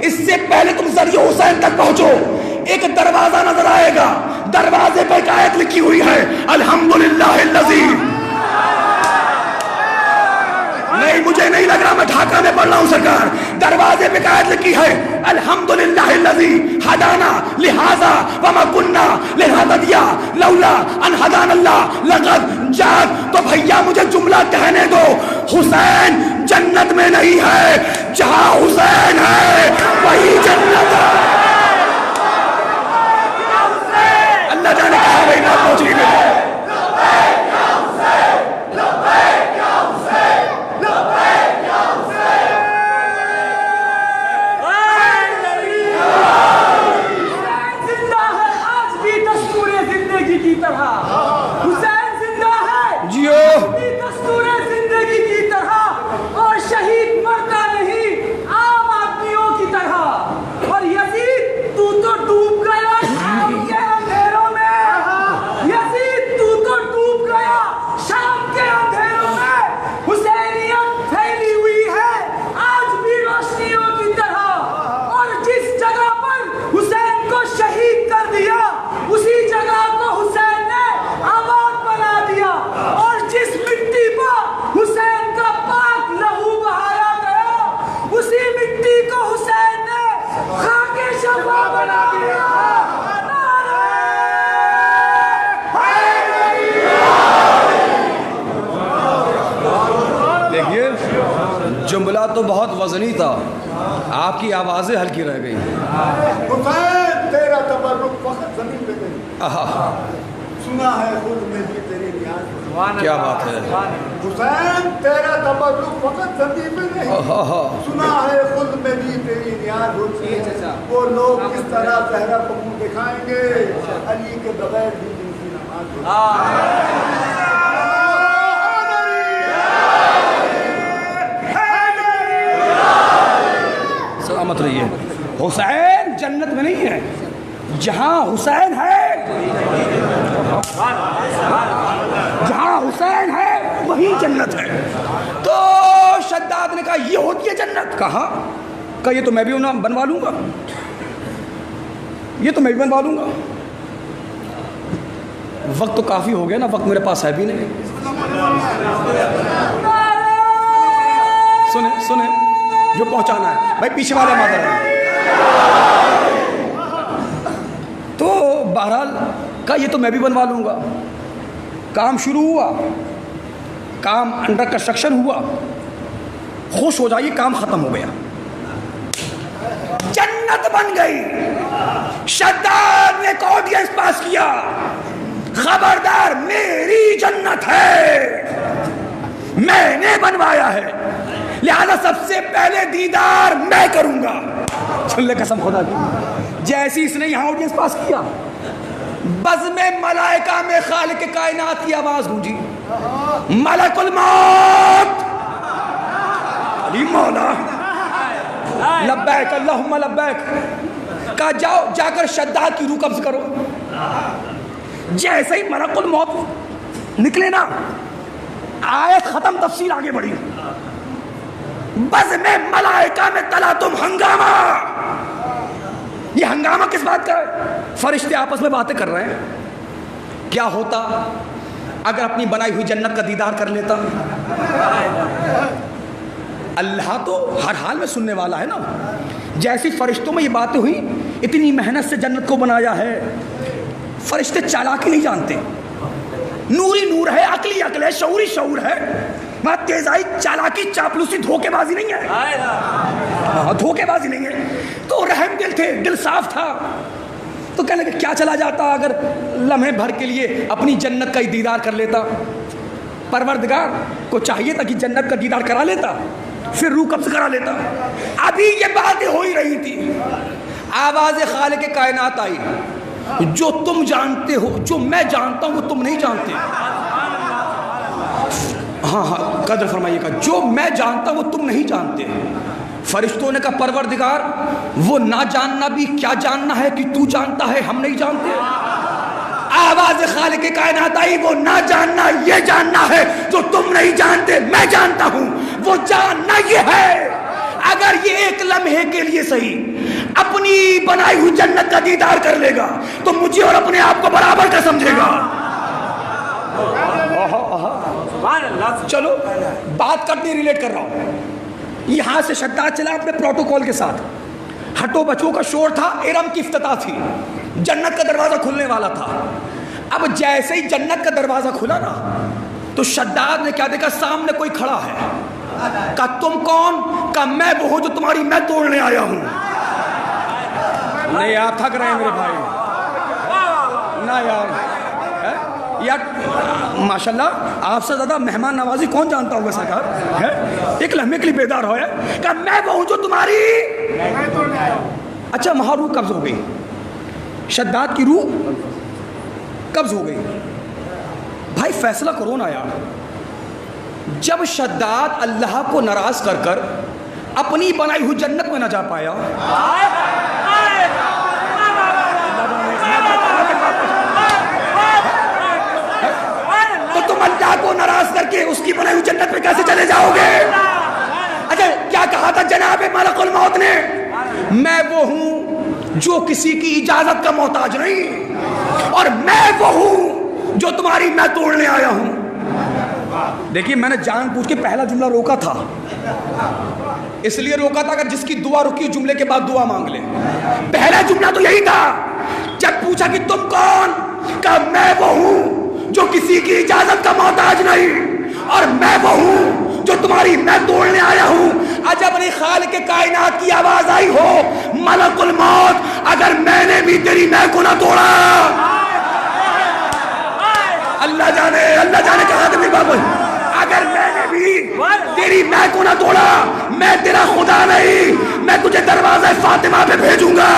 اس سے پہلے تم ذریعہ حسین تک پہنچو، ایک دروازہ نظر آئے گا۔ دروازے پہ ایک آیت لکھی ہوئی ہے، الحمدللہ الذی۔ نہیں، مجھے نہیں لگ رہا میں ڈھاکہ میں پڑھ رہا ہوں سرکار۔ دروازے پہ آیت لکھی ہے، الحمدللہ الذی ہدانا لہذا وما کننا لنہتدی لولا ان ہدانا اللہ لقد جاءت۔ تو بھیا مجھے جملہ کہنے دو، حسین جنت میں نہیں ہے، جہاں حسین ہے وہی جنت ہے۔ اللہ جانے کہا بھائی بات پہنچی گئی۔ جملہ تو بہت وزنی تھا، آپ کی آوازیں ہلکی رہ گئی۔ حسین تیرا تبرک فقط زمین پہ نہیں، سنا ہے خود میں بھی تیری نیاز۔ کیا بات ہے، حسین تیرا تبرک فقط زمین پہ نہیں، سنا ہے خود میں بھی تیری نیاز ہوتی ہے۔ وہ لوگ کس طرح زہرا کو منہ دکھائیں گے، علی کے بغیر بھی ان کی نماز ہوتی ہے۔ سلامت رہیے۔ حسین جنت میں نہیں ہے، جہاں حسین ہے، جہاں حسین ہے وہی جنت ہے۔ تو شداد نے کہا یہ ہوتی ہے جنت؟ کہا یہ تو میں بھی بنوا لوں گا، یہ تو میں بھی بنوا لوں گا۔ وقت تو کافی ہو گیا نا، وقت میرے پاس ہے بھی نہیں۔ سنیں جو پہنچانا ہے بھائی، پیچھے والے مادر ہیں۔ تو بہرحال کہا یہ تو میں بھی بنوا لوں گا۔ کام شروع ہوا، کام انڈر کنسٹرکشن ہوا، خوش ہو جائیے، کام ختم ہو گیا، جنت بن گئی۔ شداد نے ایک آڈینس پاس کیا، خبردار میری جنت ہے، میں نے بنوایا ہے، لہذا سب سے پہلے دیدار میں کروں گا۔ سن لے قسم خدا کی، جیسی اس نے یہاں آڈینس پاس کیا، بزم ملائکہ میں خالق کائنات کی آواز گونجی، ملک الموت علی مولا لبیک اللہم لبیک، کہا جاؤ جا کر شداد کی روح قبض کرو۔ جیسے ہی ملک الموت نکلے نا، آیت ختم، تفصیل آگے بڑھی۔ بزم ملائکہ میں تلا تم ہنگامہ. یہ ہنگامہ کس بات کا ہے؟ فرشتے آپس میں باتیں کر رہے ہیں. کیا ہوتا اگر اپنی بنائی ہوئی جنت کا دیدار کر لیتا؟ اللہ تو ہر حال میں سننے والا ہے نا. جیسی فرشتوں میں یہ باتیں ہوئی، اتنی محنت سے جنت کو بنایا ہے. فرشتے چالاکی نہیں جانتے. نوری نور ہے، عقلی عقل ہے، شعوری شعور ہے. وہاں تیزائی، چالاکی، چاپلوسی، دھوکے بازی نہیں ہے. دھوکے بازی نہیں ہے. تو رحم دل تھے، دل صاف تھا. تو کہنے لگے کیا چلا جاتا اگر لمحے بھر کے لیے اپنی جنت کا ہی دیدار کر لیتا. پروردگار کو چاہیے تھا کہ جنت کا دیدار کرا لیتا، پھر روح قبض کرا لیتا. ابھی یہ باتیں ہو ہی رہی تھی، آواز خالق کائنات آئی. جو تم جانتے ہو، جو میں جانتا ہوں وہ تم نہیں جانتے. ہاں قدر فرمائیے گا. جو میں جانتا ہوں وہ تم نہیں جانتے. فرشتوں نے کہا پروردگار وہ نہ جاننا بھی کیا جاننا ہے کہ تو جانتا ہے، ہم نہیں جانتے. آواز خالق کائنات آئی، وہ نہ جاننا یہ جاننا ہے جو تم نہیں جانتے میں جانتا ہوں. وہ جاننا یہ ہے اگر یہ ایک لمحے کے لیے صحیح اپنی بنائی ہوئی جنت کا دیدار کر لے گا تو مجھے اور اپنے آپ کو برابر کا سمجھے گا. چلو بات کرتے ریلیٹ کر رہا ہوں. یہاں سے شداد چلا اپنے پروٹوکول کے ساتھ. ہٹو بچوں کا شور تھا، ارم کی افتتاح تھی، جنت کا دروازہ کھلنے والا تھا. اب جیسے ہی جنت کا دروازہ کھلا نا تو شداد نے کیا دیکھا؟ سامنے کوئی کھڑا ہے. کہا تم کون؟ کہا میں وہ ہوں جو تمہاری میں توڑنے آیا ہوں. نہیں آپ تھک رہے ہیں میرے بھائی. نہ یار ماشاءاللہ آپ سے زیادہ مہمان نوازی کون جانتا ہوگا سرکار؟ ایک لمحے کے لیے بیدار ہوئے کہ میں وہ ہوں جو تمہاری. اچھا وہاں روح قبض ہو گئی، شداد کی روح قبض ہو گئی. بھائی فیصلہ کرو نا یار. جب شداد اللہ کو ناراض کر کر اپنی بنائی ہوئی جنت میں نہ جا پایا، تو تم اللہ کو ناراض کر کے اس کی بنائی ہوئی جنت میں کیسے چلے جاؤ گے؟ اچھا کیا کہا تھا جناب ملک الموت نے؟ میں وہ ہوں جو کسی کی اجازت کا محتاج نہیں، اور میں وہ ہوں جو تمہاری میں توڑنے آیا ہوں. دیکھیے میں نے جان بوجھ کے پہلا جملہ روکا تھا، اس لیے روکا تھا اگر جس کی دعا رکی جملے کے بعد دعا مانگ لے. پہلا جملہ تو یہی تھا. جب پوچھا کہ تم کون؟ کہا میں وہ ہوں جو کسی کی اجازت کا محتاج نہیں، اور میں وہ ہوں جو تمہاری میں توڑنے آیا ہوں. عجب نہیں خالق کائنات کی آواز آئی ہو ملک الموت اگر میں نے بھی تیری میں کو نہ توڑا. اللہ جانے کہا تھا میرے بابا، اگر میں نے بھی تیری میں کو نہ توڑا میں تیرا خدا نہیں، میں تجھے دروازہ فاطمہ پہ بھیجوں گا.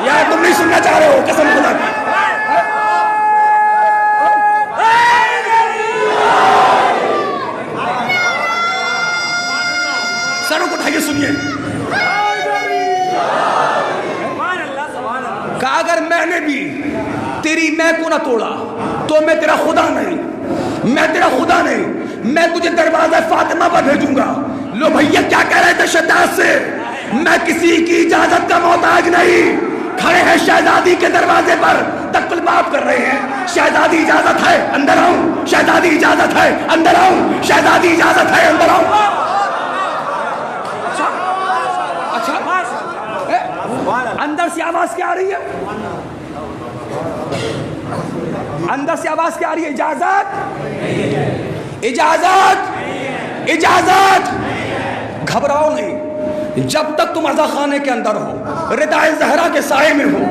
یار تم نہیں سننا چاہ رہے ہو قسم خدا کی. سروں کو اٹھائیے سنیے. کہا اگر میں نے بھی تیری میں کو نہ توڑا تو میں تیرا خدا نہیں، میں تیرا خدا نہیں، میں تجھے دروازہ فاطمہ پر بھیجوں گا. لو بھیا کیا کہہ رہے تھے شداد سے؟ میں کسی کی اجازت کا محتاج نہیں. کھڑے ہیں شہزادی کے دروازے پر، تقبل باب کر رہے ہیں. شہزادی اجازت ہے اندر آؤں، شہزادی اجازت ہے اندر آؤں، شہزادی اجازت ہے اندر آؤں. اندر سے آواز کیا آ رہی ہے؟ اندر سے آواز کیا آ رہی ہے؟ اجازت، اجازت، اجازت. گھبراؤ نہیں جب تک تم عزا خانے کے اندر ہو، ردائے زہرا کے سائے میں ہو.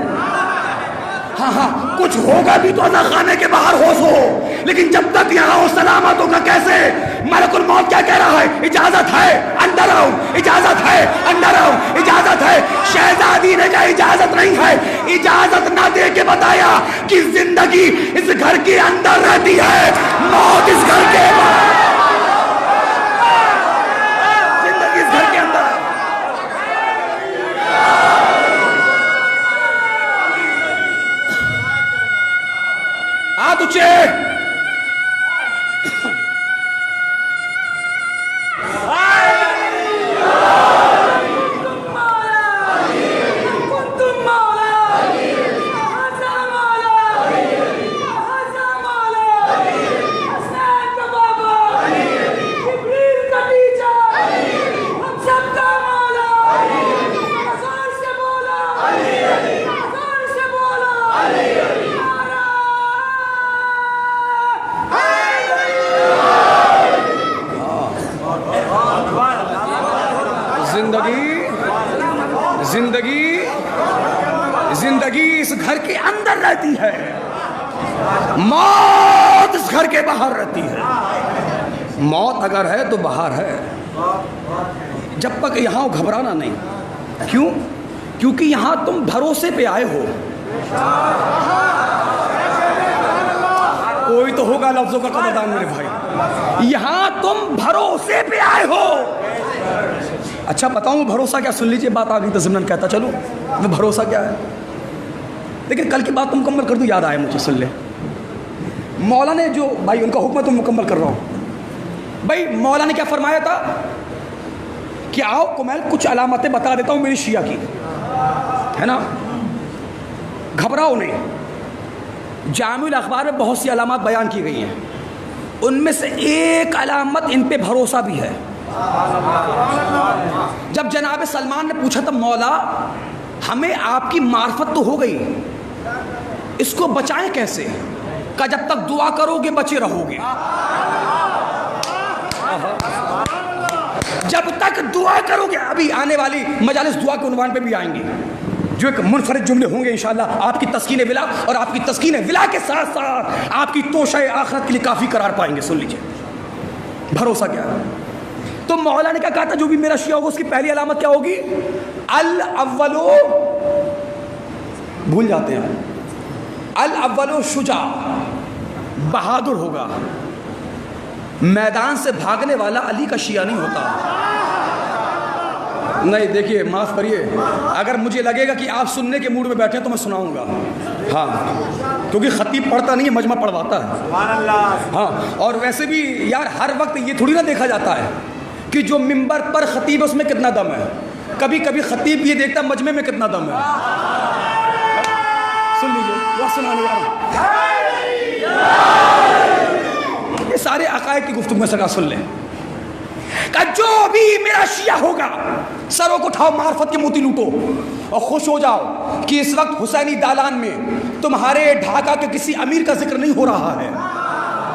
ہاں کچھ ہوگا بھی تو عزا خانے کے باہر ہوش ہو، لیکن جب تک یہاں ہو سلامت ہوگا کیسے؟ ملک الموت کیا کہہ رہا ہے؟ اجازت ہے اندر آؤ، اجازت ہے اندر آؤ، اجازت ہے. شہزادی نے کہا اجازت نہیں ہے. اجازت نہ دے کے بتایا کہ زندگی اس گھر کے اندر رہتی ہے، موت اس گھر کے باہر. زندگی اس گھر کے اندر. اندر رہتی ہے، موت اس گھر کے باہر رہتی ہے۔ موت اگر ہے تو باہر ہے، جب تک یہاں گھبرانا نہیں۔ کیوں؟ کیونکہ یہاں تم بھروسے پہ آئے ہو۔ کوئی تو ہوگا لفظوں کا قدردان میرے بھائی، یہاں تم بھروسے پہ آئے ہو۔ اچھا بتاؤں بھروسہ کیا؟ سن لیجئے، بات آگئی تو ضمن کہتا چلو وہ بھروسہ کیا ہے، لیکن کل کی بات تو مکمل کر دوں، یاد آیا مجھے، سن لے۔ مولا نے جو بھائی ان کا حکم ہے تو مکمل کر رہا ہوں بھائی، مولا نے کیا فرمایا تھا کہ آؤ کمیل کچھ علامتیں بتا دیتا ہوں میری شیعہ کی، ہے نا، گھبراؤ نہیں۔ جامع الاخبار میں بہت سی علامات بیان کی گئی ہیں، ان میں سے ایک علامت ان پہ بھروسہ بھی ہے۔ جب جناب سلمان نے پوچھا تھا مولا ہمیں آپ کی معرفت تو ہو گئی، اس کو بچائیں کیسے؟ کہ جب تک دعا کرو گے بچے رہو گے، جب تک دعا کرو گے۔ ابھی آنے والی مجالس دعا کے عنوان پہ بھی آئیں گے، جو ایک منفرد جملے ہوں گے انشاءاللہ، آپ کی تسکین ولا اور آپ کی تسکین ولا کے ساتھ ساتھ آپ کی توشہ آخرت کے لیے کافی قرار پائیں گے۔ سن لیجئے بھروسہ کیا ہے۔ تو مولا نے کیا کہا تھا جو بھی میرا شیعہ ہوگا اس کی پہلی علامت کیا ہوگی؟ الاولو، بھول جاتے ہیں، الاولو شجاع، بہادر ہوگا۔ میدان سے بھاگنے والا علی کا شیعہ نہیں ہوتا۔ نہیں دیکھیے معاف کریے، اگر مجھے لگے گا کہ آپ سننے کے موڈ میں بیٹھے تو میں سناؤں گا، ہاں، کیونکہ خطیب پڑھتا نہیں ہے، مجمع پڑھواتا ہے، ہاں۔ اور ویسے بھی یار ہر وقت یہ تھوڑی نہ دیکھا جاتا ہے کہ جو منبر پر خطیب ہے اس میں کتنا دم ہے، کبھی کبھی خطیب یہ دیکھتا مجمع میں کتنا دم ہے۔ سن لیجیے یا سنا نہیں، یہ سارے عقائد کی گفتگو میں سکا سن لیں کہ جو بھی میرا شیعہ ہوگا سروں کو اٹھاؤ، معرفت کے موتی لوٹو اور خوش ہو جاؤ کہ اس وقت حسینی دالان میں تمہارے ڈھاکہ کے کسی امیر کا ذکر نہیں ہو رہا ہے،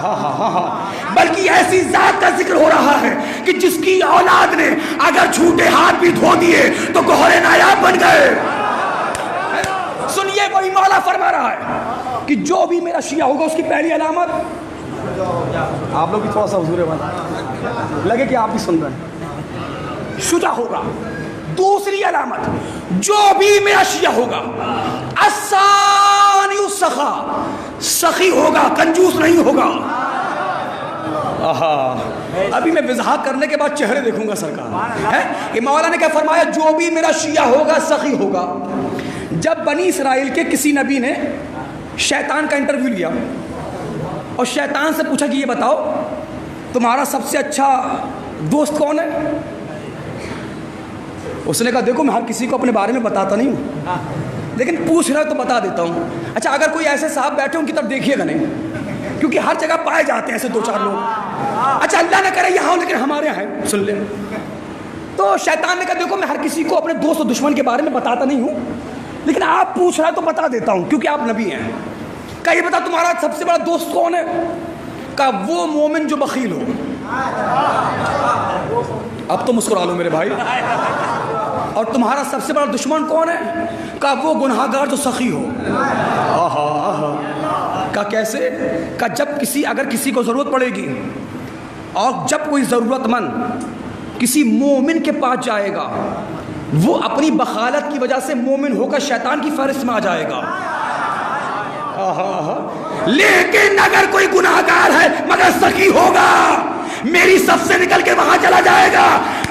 ہاں ہاں ہاں ہاں، بلکہ ایسی ذات کا ذکر ہو رہا ہے کہ جس کی اولاد نے اگر جھوٹے ہاتھ بھی دھو دیے تو گوہر نایاب بن گئے۔ سنیے وہی مولا فرما رہا ہے کہ جو بھی میرا شیعہ ہوگا اس کی پہلی علامت، آپ لوگ بھی تھوڑا سا حضور والا لگے کہ آپ بھی سن رہے ہیں، شجاع ہوگا۔ دوسری علامت، جو بھی میرا شیعہ ہوگا الثانی السخا، سخی ہوگا، کنجوس نہیں ہوگا۔ ابھی میں وضاحت کرنے کے بعد چہرے دیکھوں گا سرکار ہے کہ مولا نے کیا فرمایا، جو بھی میرا شیعہ ہوگا سخی ہوگا۔ جب بنی اسرائیل کے کسی نبی نے شیطان کا انٹرویو لیا اور شیطان سے پوچھا کہ یہ بتاؤ تمہارا سب سے اچھا دوست کون ہے؟ اس نے کہا دیکھو میں ہر کسی کو اپنے بارے میں بتاتا نہیں ہوں، لیکن پوچھ رہا ہے تو بتا دیتا ہوں۔ اچھا اگر کوئی ایسے صاحب بیٹھے ان کی طرف دیکھیے گا نہیں، کیونکہ ہر جگہ پائے جاتے ہیں ایسے دو چار لوگ۔ اچھا اللہ نہ کرے یہاں لیکن ہمارے یہاں ہے، سن لیں۔ تو شیطان نے کہا دیکھو میں ہر کسی کو اپنے دوست و دشمن کے بارے میں بتاتا نہیں ہوں، لیکن آپ پوچھ رہا ہے تو بتا دیتا ہوں کیونکہ آپ نبی ہیں۔ کہا یہ بتا تمہارا سب سے بڑا دوست کون ہے؟ کہا وہ مومن جو بخیل ہو۔ اب تو مسکرا لو میرے بھائی۔ اور تمہارا سب سے بڑا دشمن کون ہے؟ کہا وہ گناہگار جو سخی ہو۔ کہا کیسے؟ کہا جب اگر کسی کو ضرورت پڑے گی اور جب کوئی ضرورت مند کسی مومن کے پاس جائے گا وہ اپنی بخالت کی وجہ سے مومن ہو کر شیطان کی فہرست میں آ جائے گا، لیکن اگر کوئی گناہگار ہے مگر سخی ہوگا میری صف سے نکل کے وہاں چلا جائے گا۔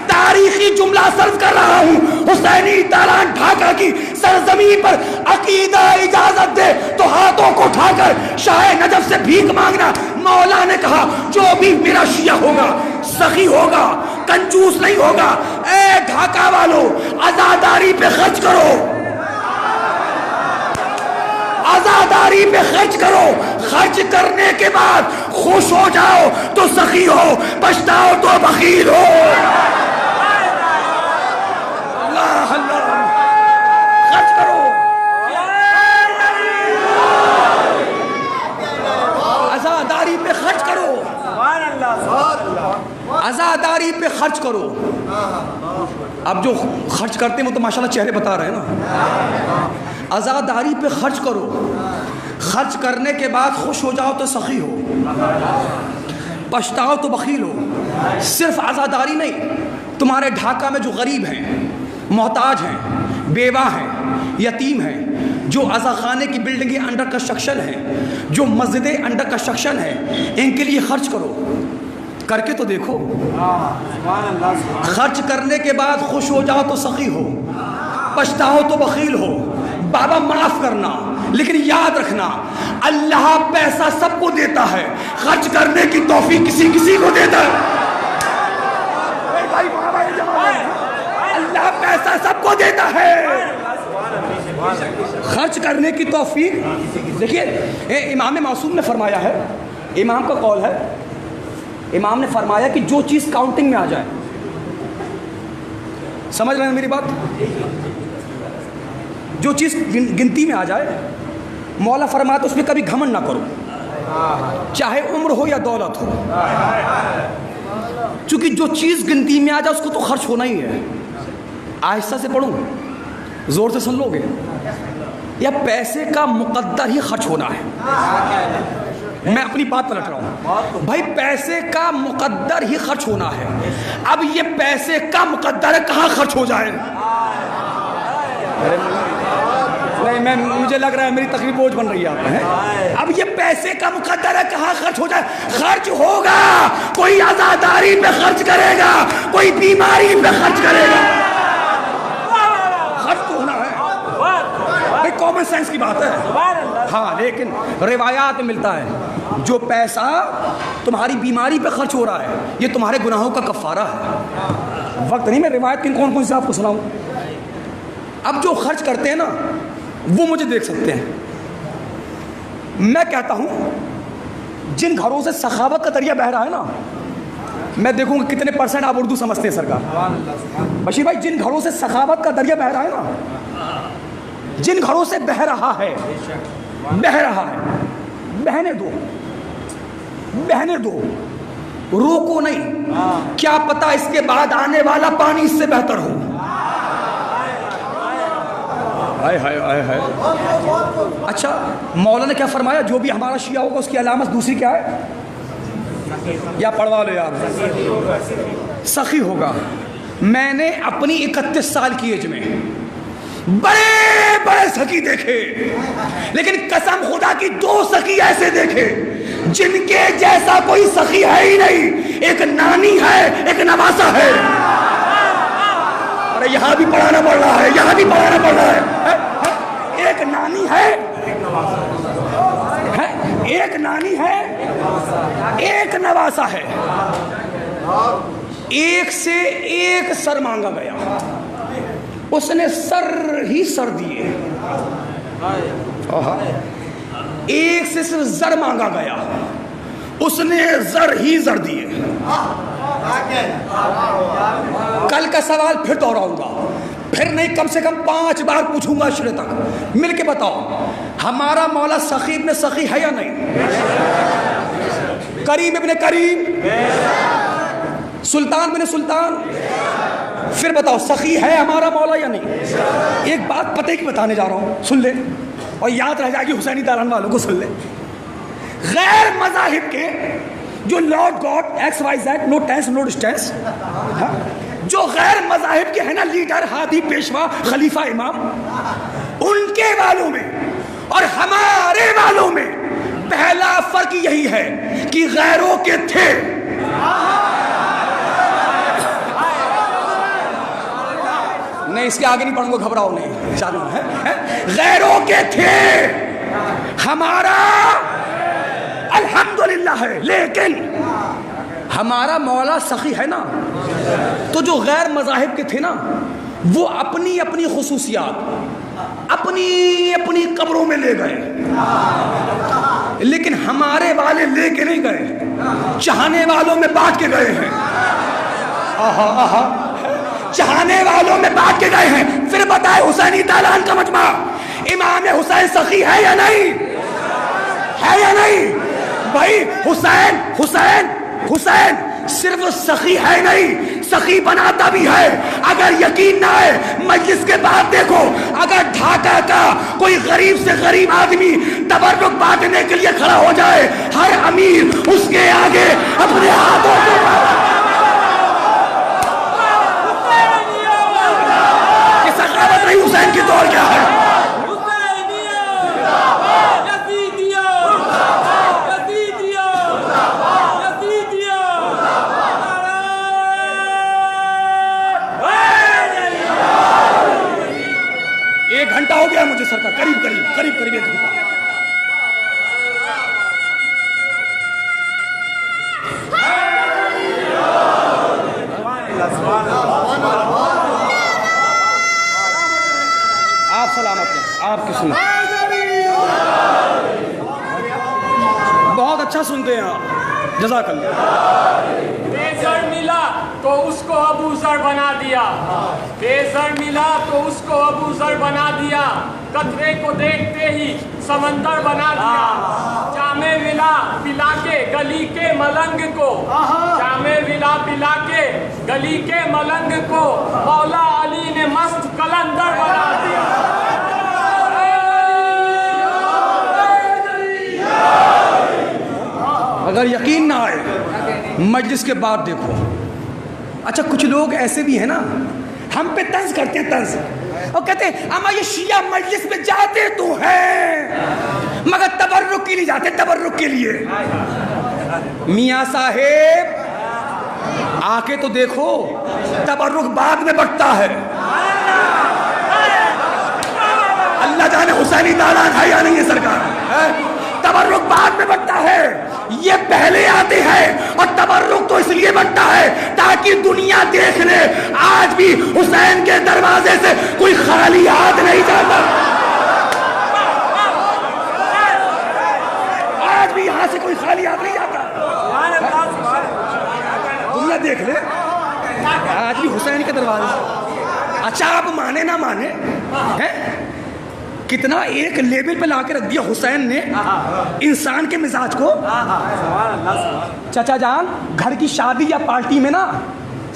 تاریخی جملہ صرف کر رہا ہوں، حسینی دالان ڈھاکہ کی سرزمین پر عقیدہ اجازت دے تو ہاتھوں کو اٹھا کر شاہ نجف سے بھیک مانگنا۔ مولا نے کہا جو بھی میرا شیعہ ہوگا سخی ہوگا، کنجوس نہیں ہوگا۔ اے ڈھاکہ والو عزاداری پہ خرچ کرو، عزاداری پہ خرچ کرو، خرچ کرنے کے بعد خوش ہو جاؤ تو سخی ہو، پچھتاؤ تو بخیل ہو۔ اللہ اللہ، خرچ کرو، عزاداری پہ خرچ کرو، عزاداری پہ خرچ کرو۔ اب جو خرچ کرتے ہیں وہ تو ماشاءاللہ چہرے بتا رہے ہیں نا۔ عزاداری پہ خرچ کرو، خرچ کرنے کے بعد خوش ہو جاؤ تو سخی ہو، پچھتاؤ تو بخیل ہو۔ صرف عزاداری نہیں، تمہارے ڈھاکہ میں جو غریب ہیں، محتاج ہیں، بیوہ ہیں، یتیم ہیں، جو عزا خانے کی بلڈنگیں انڈر کنسٹرکشن ہیں، جو مسجدیں انڈر کنسٹرکشن ہیں، ان کے لیے خرچ کرو، کر کے تو دیکھو۔ خرچ کرنے کے بعد خوش ہو جاؤ تو سخی ہو، پچھتاؤ تو بخیل ہو۔ بابا معاف کرنا، لیکن یاد رکھنا اللہ پیسہ سب کو دیتا ہے، خرچ کرنے کی توفیق کسی کسی کو دیتا ہے۔ اللہ پیسہ سب کو دیتا ہے، خرچ کرنے کی توفیق۔ دیکھیے امام معصوم نے فرمایا ہے، امام کا قول ہے، امام نے فرمایا کہ جو چیز کاؤنٹنگ میں آ جائے، سمجھ رہے ہیں میری بات، جو چیز گنتی میں آ جائے، مولا فرمایا تو اس میں کبھی گھمنڈ نہ کرو، چاہے عمر ہو یا دولت ہو، چونکہ جو چیز گنتی میں آ جائے اس کو تو خرچ ہونا ہی ہے۔ آہستہ سے پڑھوں، زور سے سن لو گے، یا پیسے کا مقدر ہی خرچ ہونا ہے؟ میں اپنی بات پلٹ رہا ہوں بھائی، پیسے کا مقدر ہی خرچ ہونا ہے۔ اب یہ پیسے کا مقدر ہے، کہاں خرچ ہو جائے؟ نہیں، مجھے لگ رہا ہے میری تقریر بوجھ بن رہی ہے آپ ہے۔ اب یہ پیسے کا مقدر ہے، کہاں خرچ ہو جائے؟ خرچ ہوگا، کوئی عزاداری پہ خرچ کرے گا، کوئی بیماری پہ خرچ کرے گا، خرچ تو ہونا ہے بھائی، کامن سینس کی بات ہے۔ ہاں لیکن روایات میں ملتا ہے جو پیسہ تمہاری بیماری پہ خرچ ہو رہا ہے یہ تمہارے گناہوں کا کفارہ ہے۔ وقت نہیں میں روایت کون کون سے آپ کو سناؤں۔ اب جو خرچ کرتے ہیں نا وہ مجھے دیکھ سکتے ہیں، میں کہتا ہوں جن گھروں سے سخاوت کا دریا بہہ رہا ہے نا، میں دیکھوں گا کتنے پرسنٹ آپ اردو سمجھتے ہیں سرکار بشیر بھائی، جن گھروں سے سخاوت کا دریا بہہ رہا ہے نا، جن گھروں سے بہہ رہا ہے، بہنے دو، بہنے دو، روکو نہیں، کیا پتا اس کے بعد آنے والا پانی اس سے بہتر ہو۔ اچھا مولا نے کیا فرمایا؟ جو بھی ہمارا شیعہ ہوگا اس کی علامت دوسری کیا ہے؟ یا پڑھوا لو یار، سخی ہوگا۔ میں نے اپنی 31 سال کی ایج میں بڑے بڑے سخی دیکھے، لیکن قسم خدا کی 2 سخی ایسے دیکھے جن کے جیسا کوئی سخی ہے ہی نہیں۔ ایک نانی ہے، ایک نواسا ہے۔ ارے یہاں بھی پڑھانا پڑ رہا ہے، یہاں بھی پڑھانا پڑ رہا ہے۔ ایک نانی ہے، ایک نانی ہے، ایک نواسا ہے۔ ایک سے ایک سر مانگا گیا، اس نے سر ہی سر دیے۔ ایک سے صرف زر مانگا گیا، اس نے زر ہی زر دیے۔ کل کا سوال پھر دوہراؤں گا، پھر نہیں کم سے کم 5 بار پوچھوں گا شروع تک، مل کے بتاؤ ہمارا مولا سخی ابن سخی ہے یا نہیں؟ کریم ابن کریم، سلطان بن سلطان، پھر بتاؤ سخی ہے ہمارا مولا یا نہیں؟ ایک بات پتہ کی بتانے جا رہا ہوں، سن لے اور یاد رہ جائے گی، حسینی داران والوں کو سن لے۔ غیر مذاہب کے جو lord god X Y Z, no tense no distance, جو غیر مذاہب کے ہیں نا لیڈر، ہادی، پیشوا، خلیفہ، امام، ان کے والوں میں اور ہمارے والوں میں پہلا فرق یہی ہے کہ غیروں کے تھے، نہیں اس کے آگے نہیں پڑھوں گا، گھبراؤ نہیں، چالو ہے، غیروں کے تھے، ہمارا الحمدللہ ہے، لیکن ہمارا مولا سخی ہے نا، تو جو غیر مذاہب کے تھے نا وہ اپنی اپنی خصوصیات اپنی اپنی قبروں میں لے گئے، لیکن ہمارے والے لے کے نہیں گئے، چاہنے والوں میں بانٹ کے گئے ہیں۔ چاہنے والوں میں بانٹ کے گئے ہیں۔ پھر بتائے حسینی دالان کا مجمع امام حسین سخی ہے یا نہیں؟ ہے یا نہیں؟ بھائی حسین حسین حسین صرف سخی ہے نہیں، سخی بناتا بھی ہے. اگر یقین نہ ہے مجلس کے بعد دیکھو، اگر ڈھاکہ کا کوئی غریب سے غریب آدمی تبرک بانٹنے کے لیے کھڑا ہو جائے، ہر امیر اس کے آگے اپنے ہاتھوں کو یہ سخاوت نہیں. حسین کی دور کیا ہے؟ ایک گھنٹہ ہو گیا مجھے سرکار، قریب ایک گھنٹہ. آپ سلامت ہیں، آپ کی سنیں. بہت اچھا سنتے ہیں آپ، جزاک اللہ. بیزر ملا تو اس کو ابو ذر بنا دیا، بیزر ملا تو اس کو ابو ذر بنا دیا، قطرے کو دیکھتے ہی سمندر بنا دیا. جامع ولا پلا کے گلی کے ملنگ کو، جامع ولا پلا کے گلی کے ملنگ کو مولا علی نے مست کلندر بنا دیا. اگر یقین نہ آئے مجلس کے بعد دیکھو. اچھا کچھ لوگ ایسے بھی ہیں نا، ہم پہ طنز کرتے ہیں، طنز، اور کہتے ہیں اما یہ شیعہ مجلس میں جاتے تو ہیں مگر تبرک کے لیے جاتے، تبرک کے لیے. میاں صاحب آ کے تو دیکھو، تبرک بعد میں بڑھتا ہے. اللہ جانے حسینی دالان ہے یا نہیں ہے سرکار. تبرک بعد میں بڑھتا ہے، یہ پہلے آتے ہیں. اور تبرک تو اس لیے بڑھتا ہے تاکہ دنیا دیکھ لے آج بھی حسین کے دروازے سے کوئی خالی ہاتھ نہیں جاتا، آج بھی یہاں سے کوئی خالی ہاتھ نہیں جاتا. دنیا دیکھ لے آج بھی حسین کے دروازے سے. اچھا آپ مانے نہ مانے، کتنا ایک لیبل پہ لا کے رکھ دیا حسین نے انسان کے مزاج کو. چچا جان گھر کی شادی یا پارٹی میں نا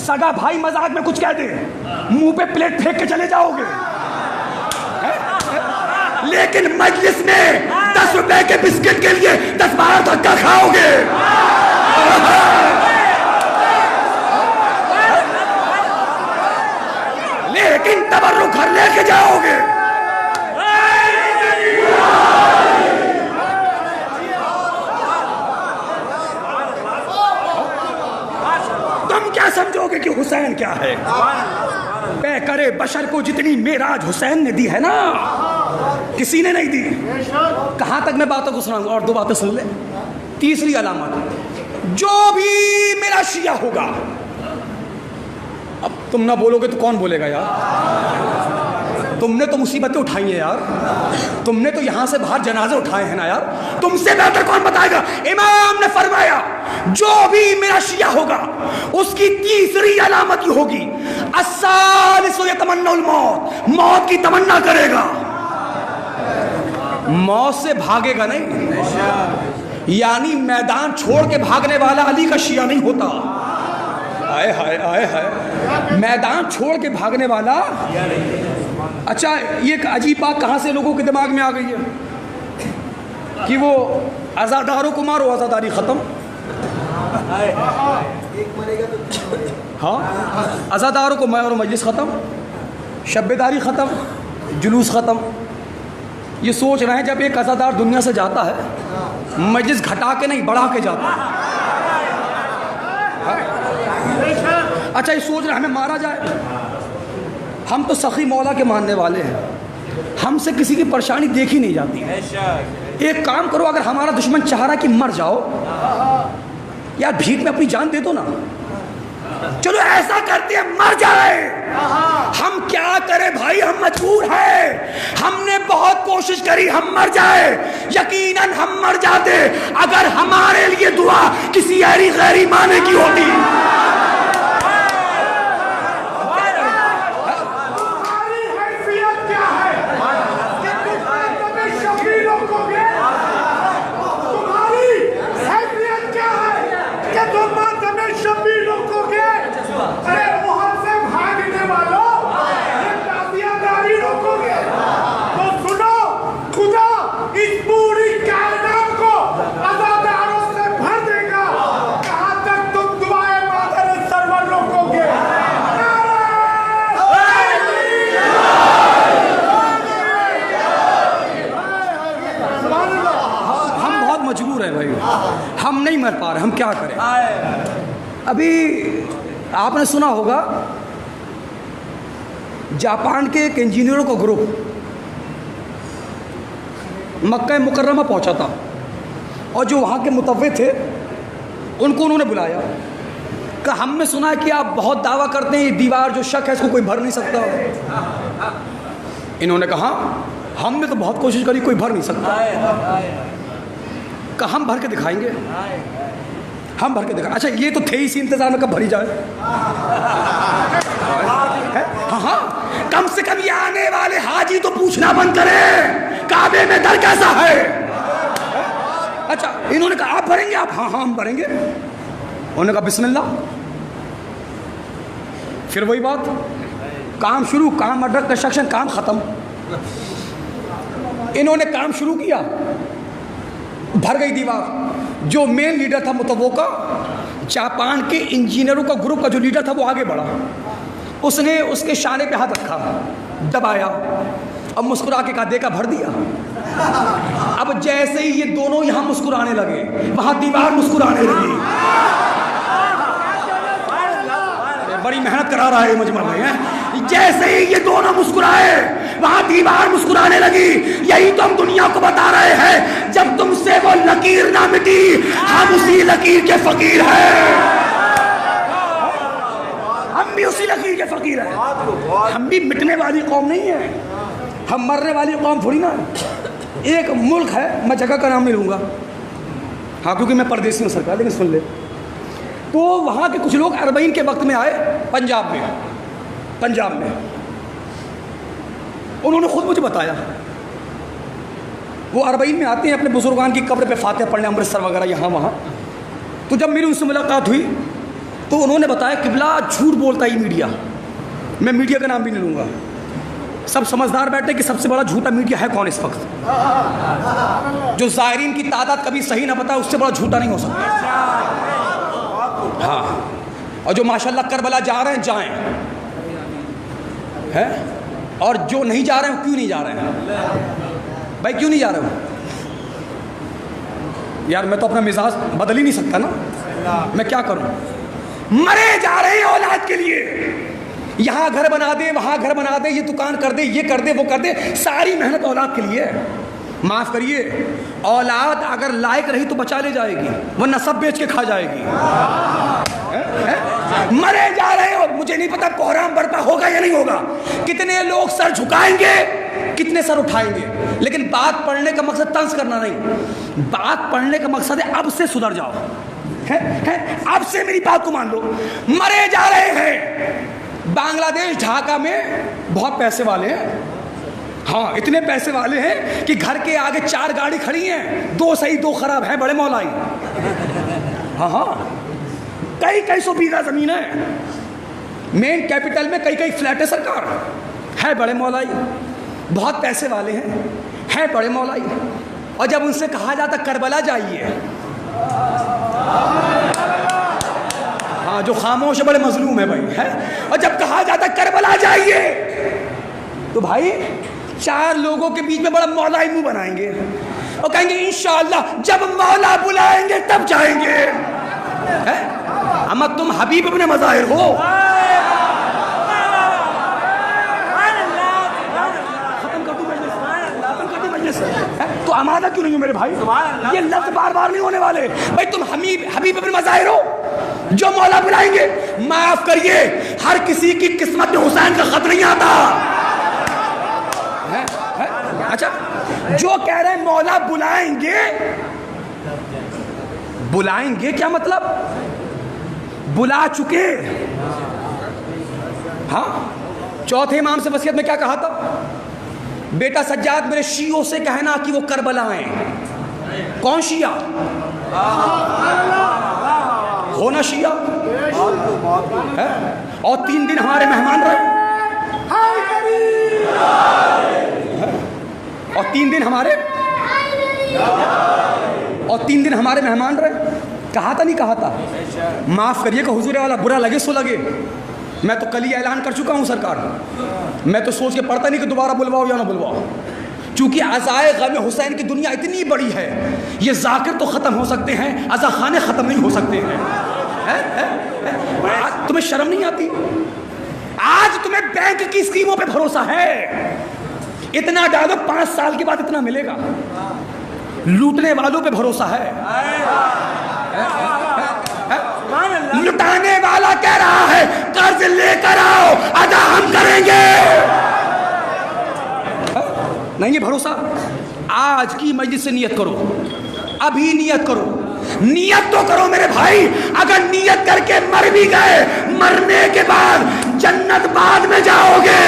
سگا بھائی مذاق میں کچھ کہہ دے، منہ پہ پلیٹ پھینک کے چلے جاؤ گے، لیکن مجلس میں 10 روپے کے بسکٹ کے لیے 10-12 دھکا کھاؤ گے. لیکن تبرک گھر لے کے جاؤ گے. تم کیا سمجھو گے کہ حسین کیا ہے؟ پے کرے بشر کو جتنی معراج حسین نے دی ہے نا کسی نے نہیں دی. کہاں تک میں باتوں کو سناؤں گا، اور 2 باتیں سن لیں. تیسری علامت، جو بھی میرا شیعہ ہوگا، اب تم نہ بولو گے تو کون بولے گا یار؟ تم نے تو مصیبتیں اٹھائی ہیں یار، تم نے تو یہاں سے باہر جنازے اٹھائے ہیں نا یار، تم سے بہتر کون بتائے گا؟ امام نے فرمایا جو بھی میرا شیعہ ہوگا اس کی تیسری علامت یہ ہوگی، الثالث یتمنى الموت، موت کی تمنا کرے گا. موت سے بھاگے گا نہیں، یعنی میدان چھوڑ کے بھاگنے والا علی کا شیعہ نہیں ہوتا. آئے ہائے آئے ہائے، میدان چھوڑ کے بھاگنے والا. اچھا یہ ایک عجیب بات کہاں سے لوگوں کے دماغ میں آ گئی ہے کہ وہ عزاداروں کو مارو عزاداری ختم. ہاں عزاداروں کو مارو مجلس ختم، شبیداری ختم، جلوس ختم. یہ سوچ رہے ہیں جب ایک عزادار دنیا سے جاتا ہے مجلس گھٹا کے نہیں بڑھا کے جاتا ہے. اچھا یہ سوچ رہے ہیں ہمیں مارا جائے. ہم تو سخی مولا کے ماننے والے ہیں، ہم سے کسی کی پریشانی دیکھی نہیں جاتی. ایک کام کرو، اگر ہمارا دشمن چاہ رہا کہ مر جاؤ یار بھیک میں اپنی جان دے دو نا. چلو ایسا کرتے ہیں مر جائے. ہم کیا کریں بھائی، ہم مجبور ہیں. ہم نے بہت کوشش کری ہم مر جائے، یقیناً ہم مر جاتے اگر ہمارے لیے دعا کسی ایری غیری معنی کی ہوتی. شبیر ہم بہت مجبور ہیں بھائی، ہم نہیں مر پا رہے، ہم کیا کریں؟ ابھی آپ نے سنا ہوگا جاپان کے ایک انجینئروں کا گروپ مکہ مکرمہ پہنچا تھا، اور جو وہاں کے متوع تھے ان کو انہوں نے بلایا کہ ہم نے سنا ہے کہ آپ بہت دعویٰ کرتے ہیں یہ دیوار جو شک ہے اس کو کوئی بھر نہیں سکتا۔ انہوں نے کہا ہم نے تو بہت کوشش کری، کوئی بھر نہیں سکتا، کہ ہم بھر کے دکھائیں گے، ہم بھر کے دکھائیں۔ اچھا یہ تو تھے اسی انتظار میں کب بھری جائے۔ ہاں کم سے کم یہ آنے والے حاجی تو پوچھنا بند کرے کعبے میں در کیسا ہے۔ اچھا انہوں نے کہا آپ بھریں گے؟ آپ ہاں ہم بھریں گے۔ انہوں نے کہا بسم اللہ۔ پھر وہی بات، کام شروع، کام انڈر کنسٹرکشن، کام ختم۔ انہوں نے کام شروع کیا، بھر گئی دیوار۔ جو مین لیڈر تھا متوع کا، جاپان کے انجینئروں کا گروپ کا جو لیڈر تھا وہ آگے بڑھا، اس نے اس کے شانے پہ ہاتھ رکھا، دبایا، اب مسکرا کے کہا دیکھا بھر دیا۔ اب جیسے ہی یہ دونوں یہاں مسکرانے لگے وہاں دیوار مسکرانے لگی۔ بڑی محنت کرا رہا ہے مجمع میں۔ جیسے ہی یہ دونوں مسکرائے وہاں دیوار مسکرانے لگی۔ یہی تو ہم دنیا کو بتا رہے ہیں، جب تم سے وہ لکیر نہ مٹی ہم اسی لکیر کے فقیر ہیں، ہم بھی اسی لکیر کے فقیر ہیں۔ ہم بھی مٹنے والی قوم نہیں ہے، ہم مرنے والی قوم تھوڑی نا۔ ایک ملک ہے، میں جگہ کا نام نہیں لوں گا ہاں کیونکہ میں پردیسی ہوں سرکار، لیکن سن لے، تو وہاں کے کچھ لوگ اربعین کے وقت میں آئے پنجاب میں، انہوں نے خود مجھے بتایا، وہ اربعین میں آتے ہیں اپنے بزرگان کی قبر پہ فاتحہ پڑھنے، امرتسر وغیرہ یہاں وہاں۔ تو جب میری ان سے ملاقات ہوئی تو انہوں نے بتایا قبلہ جھوٹ بولتا ہے میڈیا، میں میڈیا کا نام بھی نہیں لوں گا، سب سمجھدار بیٹھے کہ سب سے بڑا جھوٹا میڈیا ہے کون اس وقت، جو زائرین کی تعداد کبھی صحیح نہ بتائے اس سے بڑا جھوٹا نہیں ہو سکتا۔ ہاں، اور جو ماشاءاللہ کربلا جا رہے ہیں جائیں، ہے، اور جو نہیں جا رہے ہیں کیوں نہیں جا رہے ہیں بھائی، کیوں نہیں جا رہے ہو یار؟ میں تو اپنا مزاج بدل ہی نہیں سکتا نا، میں کیا کروں؟ مرے جا رہے ہیں اولاد کے لیے، یہاں گھر بنا دے، وہاں گھر بنا دے، یہ دکان کر دے، یہ کر دے، وہ کر دے، ساری محنت اولاد کے لیے۔ معاف کریے، اولاد اگر لائق رہی تو بچا لے جائے گی، ورنہ سب بیچ کے کھا جائے گی۔ مرے جا رہے ہو، مجھے نہیں پتا کوہرام برپا ہوگا یا نہیں ہوگا، کتنے لوگ سر جھکائیں گے، کتنے سر اٹھائیں گے، لیکن بات پڑھنے کا مقصد طنز کرنا نہیں، بات پڑھنے کا مقصد ہے اب سے سدھر جاؤ، اب سے میری بات کو مان لو۔ مرے جا رہے ہیں، بنگلہ دیش ڈھاکہ میں بہت پیسے والے ہیں، ہاں اتنے پیسے والے ہیں کہ گھر کے آگے 4 گاڑی کھڑی ہیں، 2 صحیح 2 خراب ہے، بڑے مولائی، ہاں کئی سو بیگھہ زمین ہے، مین کیپٹل میں کئی فلیٹ ہے سرکار، ہے بڑے مولائی، بہت پیسے والے ہیں بڑے مولائی، اور جب ان سے کہا جاتا کربلا جائیے، ہاں جو خاموش ہے بڑے مظلوم ہے بھائی، ہے، اور جب کہا جاتا کربلا جائیے تو بھائی 4 لوگوں کے بیچ میں بڑا مولائی منہ بنائیں گے اور کہیں گے انشاءاللہ جب مولا بلائیں گے تب جائیں گے۔ اما تم حبیب ابن مظاہر ہو، ختم کر دوں مجلس، تو آمادہ کیوں نہیں ہو میرے بھائی؟ یہ لفظ بار بار نہیں ہونے والے بھائی، تم حبیب ابن مظاہر ہو جو مولا بلائیں گے۔ معاف کریے، ہر کسی کی قسمت میں حسین کا خط نہیں آتا۔ اچھا جو کہہ رہے ہیں مولا بلائیں گے کیا مطلب؟ بلا چکے، ہاں چوتھے امام سے وصیت میں کیا کہا تھا؟ بیٹا سجاد میرے شیعوں سے کہنا کہ وہ کربلا آئیں۔ کون شیعہ؟ ہونا شیعہ ہے، اور 3 دن ہمارے مہمان رہے، اور 3 دن ہمارے مہمان رہے۔ کہا تھا نہیں کہا تھا؟ معاف کریے کہ حضور والا برا لگے سو لگے، میں تو کل ہی اعلان کر چکا ہوں سرکار، میں تو سوچ کے پڑھتا نہیں کہ دوبارہ بلواؤ یا نہ بلواؤ، چونکہ عزائے غم حسین کی دنیا اتنی بڑی ہے، یہ ذاکر تو ختم ہو سکتے ہیں، عزا خانے ختم نہیں ہو سکتے ہیں۔ تمہیں شرم نہیں آتی؟ آج تمہیں بینک کی اسکیموں پہ بھروسہ ہے، اتنا ڈالو 5 سال کے بعد اتنا ملے گا۔ لوٹنے والوں پہ بھروسہ ہے، لٹانے والا کہہ رہا ہے قرض لے کر آؤ ادا ہم کریں گے، نہیں یہ بھروسہ؟ آج کی مجلس سے نیت کرو، ابھی نیت کرو، نیت تو کرو میرے بھائی۔ اگر نیت کر کے مر بھی گئے، مرنے کے بعد جنت بعد میں جاؤ گے،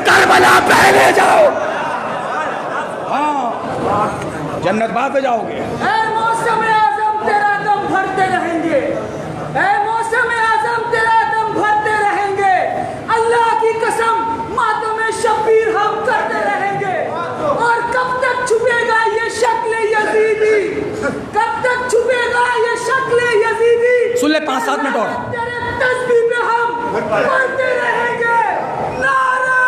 کربلا پہلے جاؤ، ہاں جنت بعد میں جاؤ گے۔ اے موسم اعظم تیرا دم بھرتے رہیں گے، اے موسم اعظم تیرا دم بھرتے رہیں گے، اللہ کی قسم ماتم شبیر ہم کرتے رہیں گے۔ اور کب تک چھپے گا یہ شکل یزیدی، کب تک چھپے گا یہ شکل یزیدی؟ سن لے 5-7 منٹ اور، تیرے تسبیح پہ ہم پڑھتے رہیں گے، نعرہ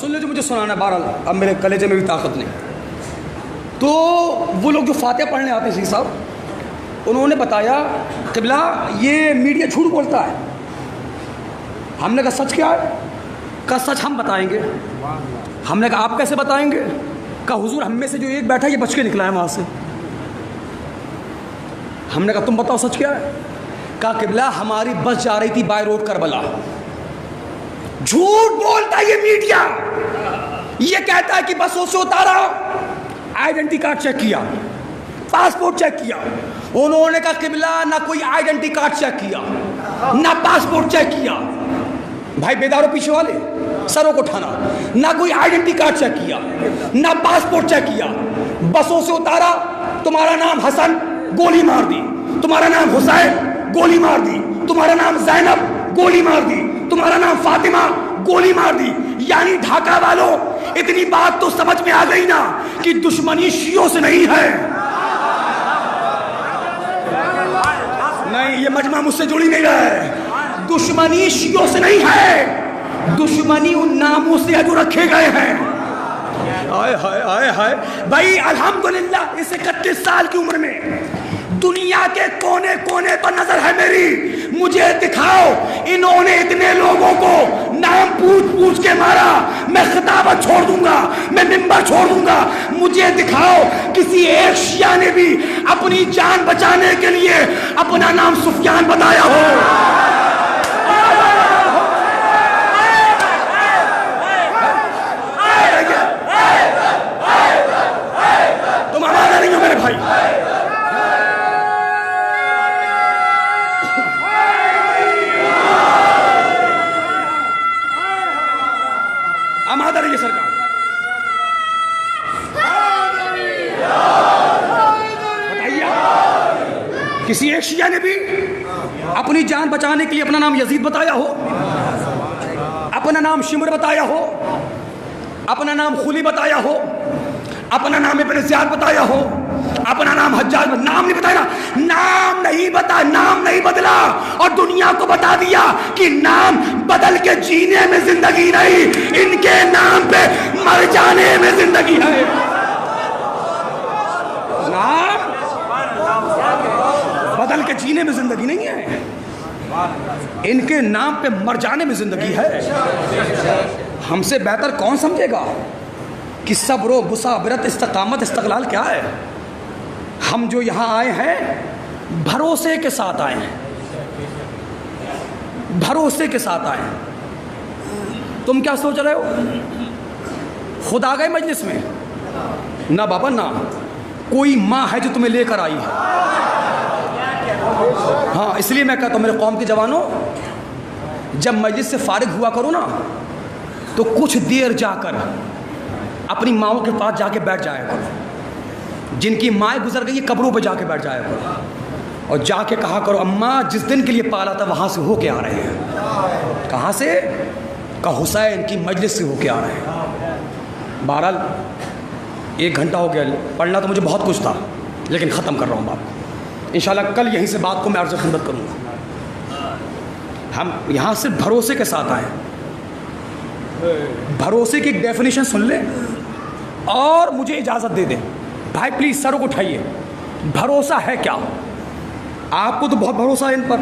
سن لے جو مجھے سنانا ہے، بہرحال اب میرے کلیجے میں بھی طاقت نہیں۔ تو وہ لوگ جو فاتحہ پڑھنے آتے ہیں صاحب، انہوں نے بتایا قبلہ یہ میڈیا جھوٹ بولتا ہے۔ ہم نے کہا سچ کیا ہے؟ کہا سچ ہم بتائیں گے۔ ہم نے کہا آپ کیسے بتائیں گے؟ کہا حضور ہم میں سے جو ایک بیٹھا یہ بچ کے نکلا ہے وہاں سے۔ ہم نے کہا تم بتاؤ سچ کیا ہے؟ کہا قبلہ ہماری بس جا رہی تھی بائی روڈ کربلا۔ جھوٹ بولتا ہے یہ میڈیا، یہ کہتا ہے کہ بسوں سے اتارا، آئیڈینٹی کارڈ چیک کیا، پاسپورٹ چیک کیا۔ انہوں نے کہا قبلہ نہ کوئی آئیڈینٹی کارڈ چیک کیا، نہ پاسپورٹ چیک کیا۔ بھائی بیدارو پیچھے والے سروں کو اٹھانا، نہ کوئی آئیڈینٹی کارڈ چیک کیا، نہ پاسپورٹ چیک کیا، بسوں سے اتارا، تمہارا نام حسن، گولی مار دی، تمہارا نام حسین، گولی مار دی، تمہارا نام زینب، گولی مار دی، تمہارا نام فاطمہ، گولی مار دی۔ یعنی ڈھاکہ والوں اتنی بات تو سمجھ میں آ گئی نا کہ دشمنی شیعوں سے نہیں ہے۔ نہیں یہ مجمع مجھ سے جڑی نہیں رہا ہے، دشمنی شیعوں سے نہیں ہے، دشمنی ان ناموں سے جو رکھے گئے ہیں۔ آئے ہائے آئے ہائے بھائی، الحمدللہ اس 31 سال کی عمر میں دنیا کے کونے کونے پر نظر ہے میری، مجھے دکھاؤ انہوں نے اتنے لوگوں کو نام پوچھ پوچھ کے مارا، میں خطابت چھوڑ دوں گا، میں منبر چھوڑ دوں گا، مجھے دکھاؤ کسی ایک شیعہ نے بھی اپنی جان بچانے کے لیے اپنا نام سفیان بتایا ہو۔ تم آمادہ نہیں ہو میرے بھائی، آمادہ رہیے سرکار۔ بتائیے کسی ایک شیعہ نے بھی اپنی جان بچانے کے لیے اپنا نام یزید بتایا ہو، اپنا نام شمر بتایا ہو، اپنا نام خلی بتایا ہو، اپنا نام ابن زیاد بتایا ہو، اپنا نام حجاج نام نہیں بتایا، نام نہیں بتا، نام نہیں بدلا، اور دنیا کو بتا دیا کہ نام بدل کے جینے میں زندگی نہیں، ان کے نام پہ مر جانے میں زندگی ہے۔ نام بدل کے جینے میں زندگی نہیں ہے، ان کے نام پہ مر جانے میں زندگی ہے۔ ہم سے بہتر کون سمجھے گا کہ صبر و مصابرت، استقامت، استقلال کیا ہے؟ ہم جو یہاں آئے ہیں بھروسے کے ساتھ آئے ہیں، بھروسے کے ساتھ آئے ہیں۔ تم کیا سوچ رہے ہو خود آ گئے مجلس میں؟ نہ بابا نہ، کوئی ماں ہے جو تمہیں لے کر آئی ہے۔ ہاں اس لیے میں کہتا ہوں میرے قوم کے جوانوں، جب مجلس سے فارغ ہوا کرو نا تو کچھ دیر جا کر اپنی ماؤں کے پاس جا کے بیٹھ جایا کرو، جن کی مائیں گزر گئی قبروں پہ جا کے بیٹھ جایا کرو، اور جا کے کہا کرو اماں جس دن کے لیے پالا تھا وہاں سے ہو کے آ رہے ہیں۔ کہاں سے؟ کہ حسین کی مجلس سے ہو کے آ رہے ہیں۔ بہرحال 1 گھنٹہ ہو گیا، پڑھنا تو مجھے بہت کچھ تھا لیکن ختم کر رہا ہوں بات کو، انشاءاللہ کل یہیں سے بات کو میں عرض خدمت کروں گا۔ ہم یہاں صرف بھروسے کے ساتھ آئے، بھروسے کی ایک ڈیفینیشن سن لیں اور مجھے اجازت دے دیں. بھائی پلیز سروں کو اٹھائیے. بھروسہ ہے کیا؟ آپ کو تو بہت بھروسہ ہے ان پر،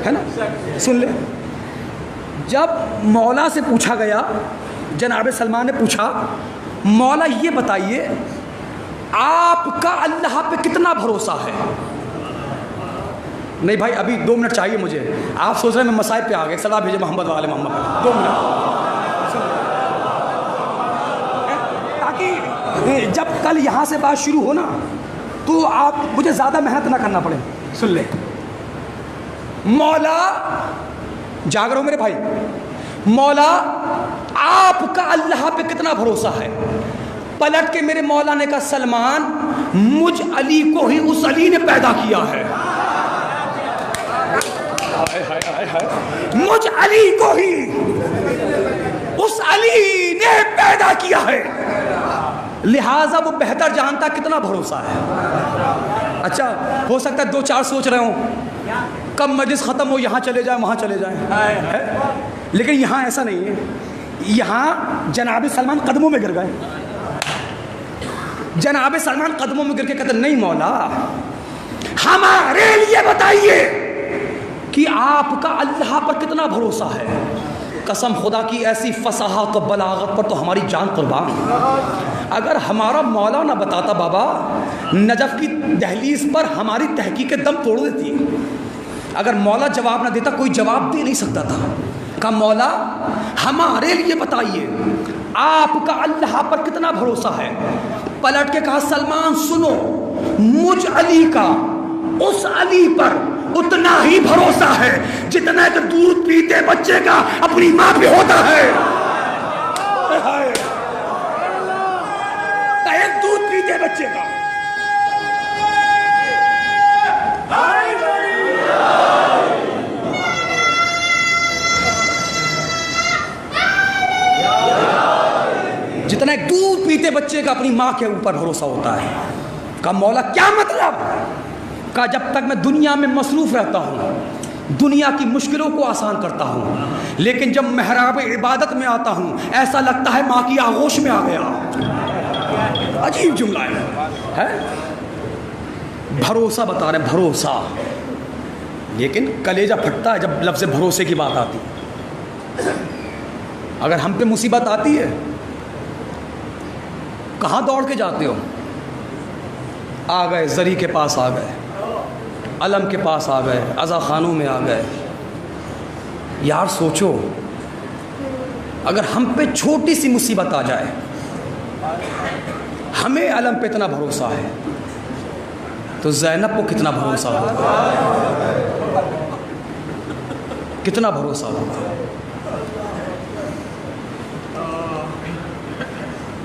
ہے نا؟ سن لیں. جب مولا سے پوچھا گیا، جناب سلمان نے پوچھا مولا یہ بتائیے آپ کا اللہ پہ کتنا بھروسہ ہے؟ نہیں بھائی ابھی 2 منٹ چاہیے مجھے. آپ سوچ رہے ہیں میں مسائل پہ آ گئے. سلام بھیجے محمد والے محمد. 2 منٹ تاکہ جب کل یہاں سے بات شروع ہو نا تو آپ مجھے زیادہ محنت نہ کرنا پڑے. سن لیں. مولا، جاگ رہو میرے بھائی، مولا آپ کا اللہ پہ کتنا بھروسہ ہے؟ پلٹ کے میرے مولا نے کہا سلمان مجھ علی کو ہی اس علی نے پیدا کیا ہے. مجھ علی کو ہی اس علی نے پیدا کیا ہے، لہذا وہ بہتر جانتا کتنا بھروسہ ہے. اچھا ہو سکتا ہے 2-4 سوچ رہے ہوں کب مجلس ختم ہو یہاں چلے جائیں وہاں چلے جائیں، لیکن یہاں ایسا نہیں ہے. یہاں جناب سلمان قدموں میں گر گئے. جناب سلمان قدموں میں گر کے کہتے نہیں مولا ہمارے لیے بتائیے کہ آپ کا اللہ پر کتنا بھروسہ ہے. قسم خدا کی ایسی فصاحت و بلاغت پر تو ہماری جان قربان. اگر ہمارا مولا نہ بتاتا بابا نجف کی دہلیز پر ہماری تحقیق دم توڑ دیتی. اگر مولا جواب نہ دیتا کوئی جواب دے نہیں سکتا تھا. کہا مولا ہمارے لیے بتائیے آپ کا اللہ پر کتنا بھروسہ ہے. پلٹ کے کہا سلمان سنو مجھ علی کا اس علی پر اتنا ہی بھروسہ ہے جتنا کہ دودھ پیتے بچے کا اپنی ماں پہ ہوتا ہے. ایک دودھ پیتے بچے کا. جتنا ایک دودھ پیتے بچے کا اپنی ماں کے اوپر بھروسہ ہوتا ہے. کہا مولا کیا مطلب؟ کہا جب تک میں دنیا میں مصروف رہتا ہوں دنیا کی مشکلوں کو آسان کرتا ہوں، لیکن جب محراب عبادت میں آتا ہوں ایسا لگتا ہے ماں کی آغوش میں آ گیا. عجیب جملہ ہے. بھروسہ بتا رہے ہیں، بھروسہ. لیکن کلیجہ پھٹتا ہے جب لفظ بھروسے کی بات آتی. اگر ہم پہ مصیبت آتی ہے کہاں دوڑ کے جاتے ہو؟ آ گئے زری کے پاس، آ گئے علم کے پاس، آ گئے عزا خانوں میں، آ گئے. یار سوچو اگر ہم پہ چھوٹی سی مصیبت آ جائے، ہمیں علم پہ اتنا بھروسہ ہے تو زینب کو کتنا بھروسہ ہوگا، کتنا بھروسہ ہوگا.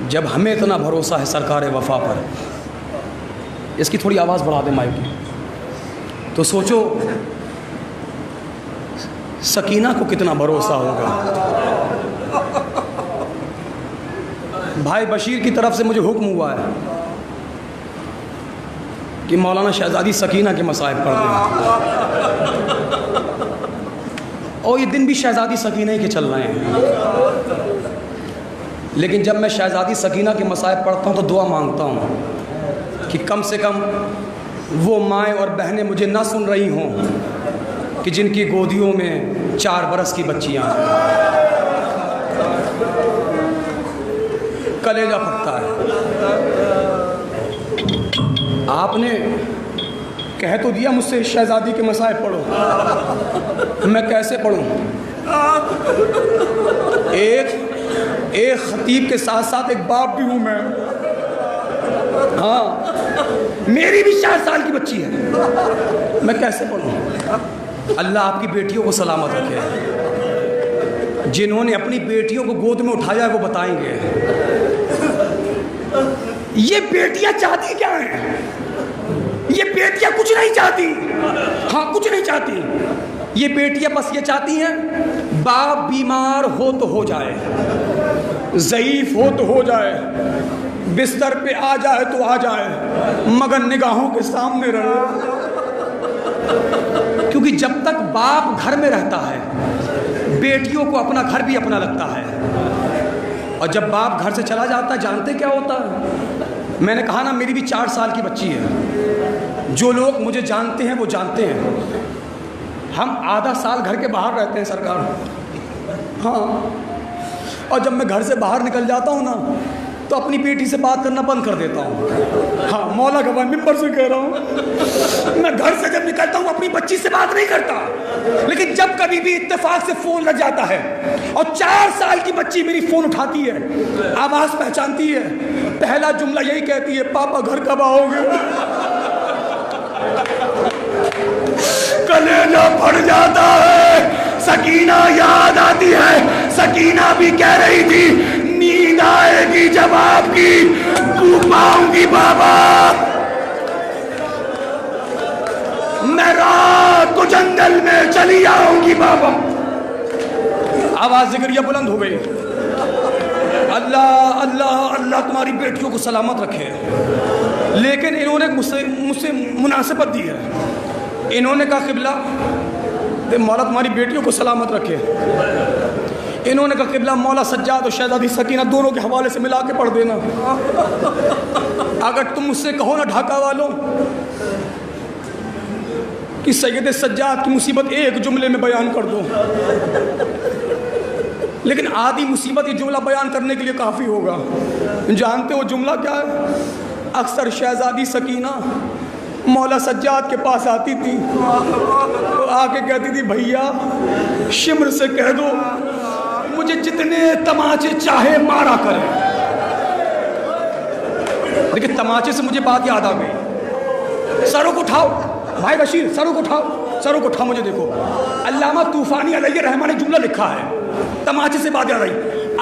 جب ہمیں اتنا بھروسہ ہے سرکار وفا پر، اس کی تھوڑی آواز بڑھا دیں مائک کی، تو سوچو سکینہ کو کتنا بھروسہ ہوگا. بھائی بشیر کی طرف سے مجھے حکم ہوا ہے کہ مولانا شہزادی سکینہ کے مصائب پڑھ دیں، اور یہ دن بھی شہزادی سکینہ کے چل رہے ہیں. لیکن جب میں شہزادی سکینہ کے مصائب پڑھتا ہوں تو دعا مانگتا ہوں کہ کم سے کم وہ مائیں اور بہنیں مجھے نہ سن رہی ہوں کہ جن کی گودیوں میں 4 برس کی بچیاں ہیں. کلیجہ پھٹتا ہے. آپ نے کہہ تو دیا مجھ سے شہزادی کے مصائب پڑھو، میں کیسے پڑھوں؟ ایک خطیب کے ساتھ ساتھ ایک باپ بھی ہوں میں. ہاں میری بھی 4 سال کی بچی ہے، میں کیسے پڑھوں؟ اللہ آپ کی بیٹیوں کو سلامت رکھے. جنہوں نے اپنی بیٹیوں کو گود میں اٹھایا ہے وہ بتائیں گے یہ بیٹیاں چاہتی کیا ہیں. یہ بیٹیاں کچھ نہیں چاہتی، ہاں کچھ نہیں چاہتی. یہ بیٹیاں بس یہ چاہتی ہیں باپ بیمار ہو تو ہو جائے، ضعیف ہو تو ہو جائے، بستر پہ آ جائے تو آ جائے، مگر نگاہوں کے سامنے رہے. کیونکہ جب تک باپ گھر میں رہتا ہے بیٹیوں کو اپنا گھر بھی اپنا لگتا ہے. اور جب باپ گھر سے چلا جاتا ہے جانتے کیا ہوتا ہے؟ میں نے کہا نا میری بھی 4 سال کی بچی ہے. جو لوگ مجھے جانتے ہیں وہ جانتے ہیں ہم آدھا سال گھر کے باہر رہتے ہیں سرکار. ہاں اور جب میں گھر سے باہر نکل جاتا ہوں نا تو اپنی بیٹی سے بات کرنا بند کر دیتا ہوں. ہاں مولا گواہ ممبر سے کہہ رہا ہوں میں گھر سے جب نکلتا ہوں اپنی بچی سے بات نہیں کرتا. لیکن جب کبھی بھی اتفاق سے فون لگ جاتا ہے اور 4 سال کی بچی میری فون اٹھاتی ہے, آواز پہچانتی ہے, پہلا جملہ یہی کہتی ہے پاپا گھر کب آؤ گے. کلیجہ پھٹ جاتا ہے. سکینہ یاد آتی ہے. سکینہ بھی کہہ رہی تھی نیند آئے گی جب آپ کی بو پاؤں گی بابا. میں رات کو جنگل میں چلی آؤں گی بابا. آواز ذکریہ بلند ہو گئی. اللہ اللہ اللہ تمہاری بیٹیوں کو سلامت رکھے. لیکن انہوں نے مجھ سے مناسبت دی ہے. انہوں نے کہا قبلہ مولا تمہاری بیٹیوں کو سلامت رکھے. انہوں نے کہا قبلہ مولا سجاد اور شہزادی سکینہ دونوں کے حوالے سے ملا کے پڑھ دینا. اگر تم مجھ سے کہو نا ڈھاکہ والوں کہ سید سجاد کی مصیبت ایک جملے میں بیان کر دو, لیکن آدھی مصیبت یہ جملہ بیان کرنے کے لیے کافی ہوگا. جانتے ہو جملہ کیا ہے؟ اکثر شہزادی سکینہ مولا سجاد کے پاس آتی تھی, آ کے کہتی تھی بھیا شمر سے کہہ دو مجھے جتنے تماچے چاہے مارا کرے. لیکن تماچے سے مجھے بات یاد آ گئی. سروں کو اٹھاؤ بھائی بشیر, سروں کو اٹھاؤ, سروں کو اٹھاؤ. مجھے دیکھو علامہ طوفانی علیہ رحمہ نے جملہ لکھا ہے, تماچے سے بات یاد آئی.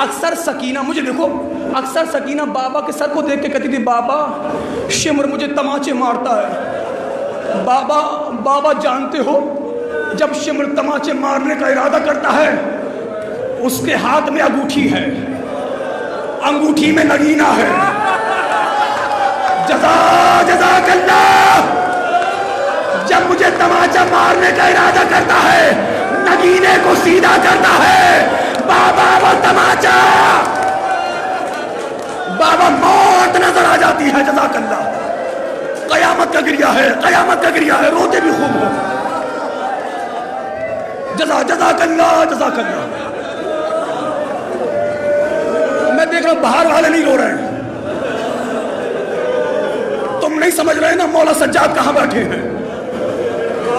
اکثر سکینہ مجھے دیکھو اکثر سکینہ بابا کے سر کو دیکھ کے کہتی تھی بابا شمر مجھے تماچے مارتا ہے. بابا جانتے ہو جب شمر تماچے مارنے کا ارادہ کرتا ہے اس کے ہاتھ میں انگوٹھی ہے, انگوٹھی میں نگینہ ہے. جزاک اللہ. جب مجھے تماچا مارنے کا ارادہ کرتا ہے نگینے کو سیدھا کرتا ہے بابا وہ تماچا بابا موت نظر آ جاتی ہے. جزاک اللہ. قیامت کا گریہ ہے, قیامت کا گریہ ہے, روتے بھی خوب ہو. جزاک اللہ جزاک اللہ. میں دیکھ رہا ہوں باہر والے نہیں رو رہے ہیں. تم نہیں سمجھ رہے نا مولا سجاد کہاں بیٹھے ہیں.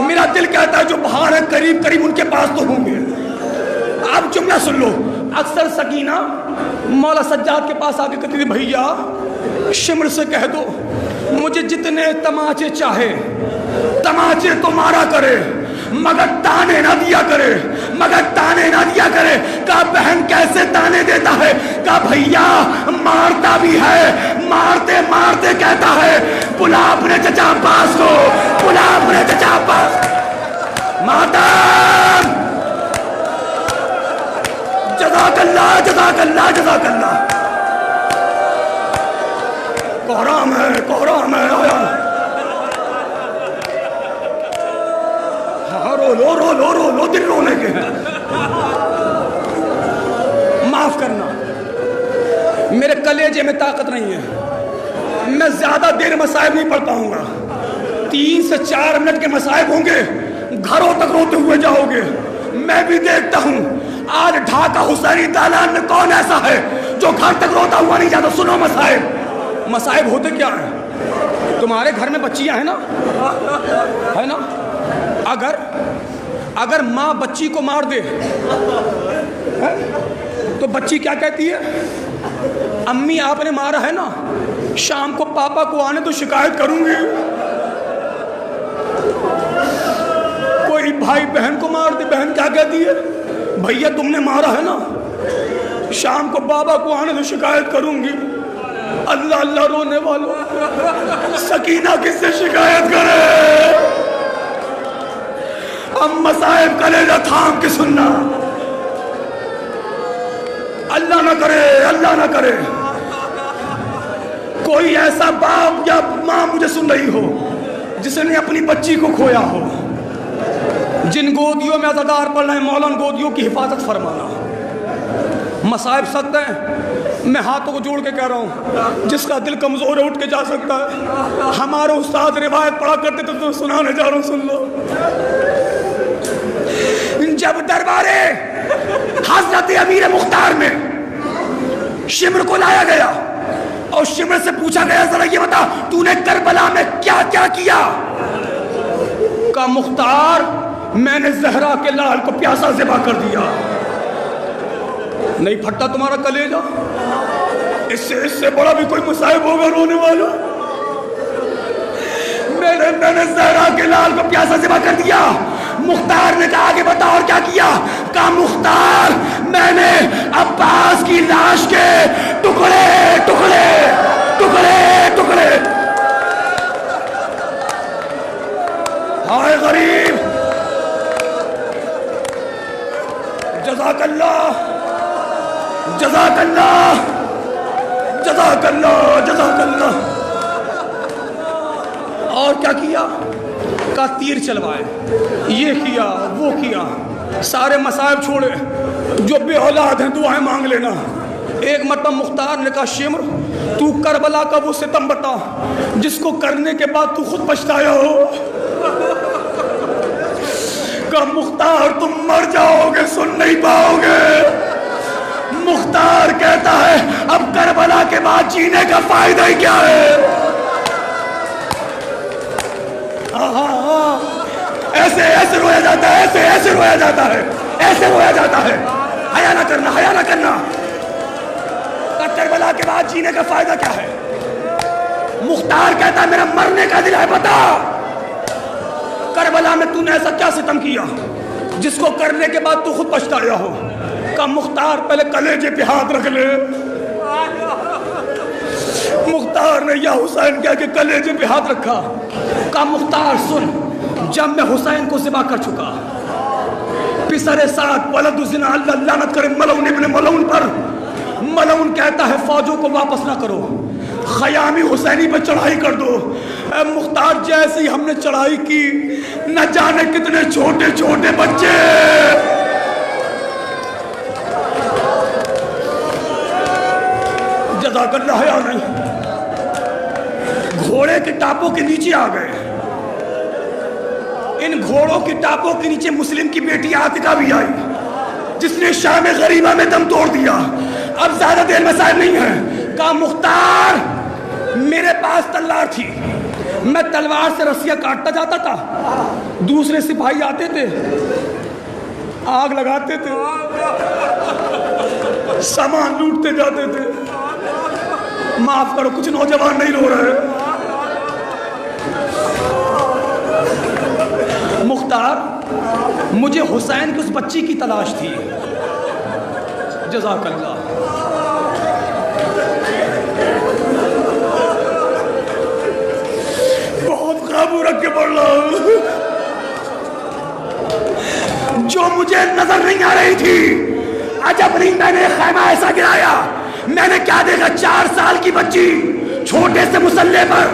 میرا دل کہتا ہے جو باہر ہے قریب قریب ان کے پاس تو ہوں گے. اب جملہ سن لو. اکثر سکینہ مولا سجاد کے پاس آ کے کہتی تھی بھیا شمر سے کہہ دو مجھے جتنے تماچے چاہے تماچے تو مارا کرے مگر تانے نہ دیا کرے, مگر تانے نہ دیا کرے. کہا بہن کیسے تانے دیتا ہے؟ کہا بھیا مارتا بھی ہے, مارتے مارتے کہتا ہے بلا اپنے چچا عباس کو, بلا اپنے چچا عباس. ماتم جزاک اللہ جزاک اللہ جزاک اللہ. کوہرام ہے, کوہرام ہے. رو لو رو لو رو لو, دل رونے کے ہیں. معاف کرنا میرے کلیجے میں طاقت نہیں ہے. میں زیادہ دیر مصائب نہیں پڑھ پاؤں گا. 3 سے 4 منٹ کے مصائب ہوں گے, گھروں تک روتے ہوئے جاؤ گے. میں بھی دیکھتا ہوں آج ڈھاکہ حسینی دالان میں کون ایسا ہے جو گھر تک روتا ہوا نہیں جاتا. سنو مصائب. مصائب ہوتے کیا ہیں؟ تمہارے گھر میں بچیاں ہیں نا, ہے نا. اگر ماں بچی کو مار دے تو بچی کیا کہتی ہے؟ امی آپ نے مارا ہے نا, شام کو پاپا کو آنے تو شکایت کروں گی. کوئی بھائی بہن کو مار دے, بہن کیا کہتی ہے؟ بھیا تم نے مارا ہے نا, شام کو بابا کو آنے تو شکایت کروں گی. اللہ اللہ رونے والوں, سکینہ کس سے شکایت کرے؟ ہم مصائب کلیجہ تھام کے سننا. اللہ نہ کرے, اللہ نہ کرے کوئی ایسا باپ یا ماں مجھے سن رہی ہو جس نے اپنی بچی کو کھویا ہو. جن گودیوں میں عزادار پڑھ رہے ہیں مولا ان گودیوں کی حفاظت فرمانا, مصائب سخت ہیں، میں ہاتھوں کو جوڑ کے کہہ رہا ہوں، جس کا دل کمزور ہے اٹھ کے جا سکتا ہے۔ ہمارے استاد روایت پڑھا کرتے تھے تو سنانے جا رہا ہوں، سن لو۔ جب دربارے حضرت امیر مختار میں شمر کو لایا گیا اور شمر سے پوچھا گیا ذرا یہ بتا تو نے کربلا میں کیا کیا کیا؟ کا مختار میں نے زہرا کے لال کو پیاسا ذبح کر دیا۔ نہیں پھٹا تمہارا کلیجہ؟ اس سے بڑا بھی کوئی مصائب ہوگا رونے والا؟ میں نے زہرا کے لال کو پیاسا ذبح کر دیا۔ مختار نے کہا آگے بتا اور کیا کیا؟ کہا مختار میں نے عباس کی لاش کے ٹکڑے ٹکڑے ٹکڑے ٹکڑے۔ ہائے غریب، جزاک اللہ جزاک اللہ جزاک اللہ جزاک اللہ۔ اور کیا کیا؟ کا تیر چلوائے، یہ کیا وہ کیا، سارے مصائب چھوڑے، جو بے اولاد ہیں دعائیں مانگ لینا۔ ایک مرتبہ مختار نے کہا شمر تو کربلا کا وہ ستم بتا جس کو کرنے کے بعد تو خود پچھتایا ہو۔ کہا مختار تم مر جاؤ گے، سن نہیں پاؤ گے۔ مختار کہتا ہے اب کربلا کے بعد جینے کا فائدہ ہی کیا ہے؟ ایسے ایسے رویا جاتا ہے، ایسے ایسے رویا جاتا ہے، ایسے رویا جاتا ہے۔ حیا نہ کرنا، حیا نہ کرنا۔ کربلا کے بعد جینے کا فائدہ کیا ہے؟ مختار کہتا ہے میرا مرنے کا دل ہے، بتا کربلا میں تو نے ایسا کیا ستم کیا جس کو کرنے کے بعد تو خود پچھتایا ہو؟ کہا مختار پہلے کلیجے پہ ہاتھ رکھ لے۔ مختار نے یا حسین کہا کہ کلیجے پہ ہاتھ رکھا۔ کہا مختار سن، جب میں حسین کو ذبح کر چکا، پسر سعد ولد الزنا، اللہ لعنت کرے ملعون ابن ملعون پر، ملعون کہتا ہے فوجوں کو واپس نہ کرو، خیامی حسینی پہ چڑھائی کر دو۔ اے مختار جیسے ہی ہم نے چڑھائی کی، نہ جانے کتنے چھوٹے چھوٹے بچے جزاک اللہ یا نہیں گھوڑے کے ٹاپوں کے نیچے آ گئے۔ ان گھوڑوں کی ٹاپوں کے نیچے مسلم کی بیٹی عاتقہ بھی آئی جس نے شام غریبہ میں دم توڑ دیا۔ اب زیادہ دیر میں صاحب نہیں ہے۔ کہا مختار میرے پاس تلوار تھی، میں تلوار سے رسیاں کاٹتا جاتا تھا، دوسرے سپاہی آتے تھے آگ لگاتے تھے، سامان لوٹتے جاتے تھے۔ معاف کرو کچھ نوجوان نہیں رو رہے۔ مختار مجھے حسین کی اس بچی کی تلاش تھی۔ جزاک اللہ۔ بہت قابو رکھ کے پڑھ رہا ہوں، جو مجھے نظر نہیں آ رہی تھی۔ عجب نہیں، میں نے خیمہ ایسا گرایا، میں نے کیا دیکھا 4 سال کی بچی چھوٹے سے مسلح پر،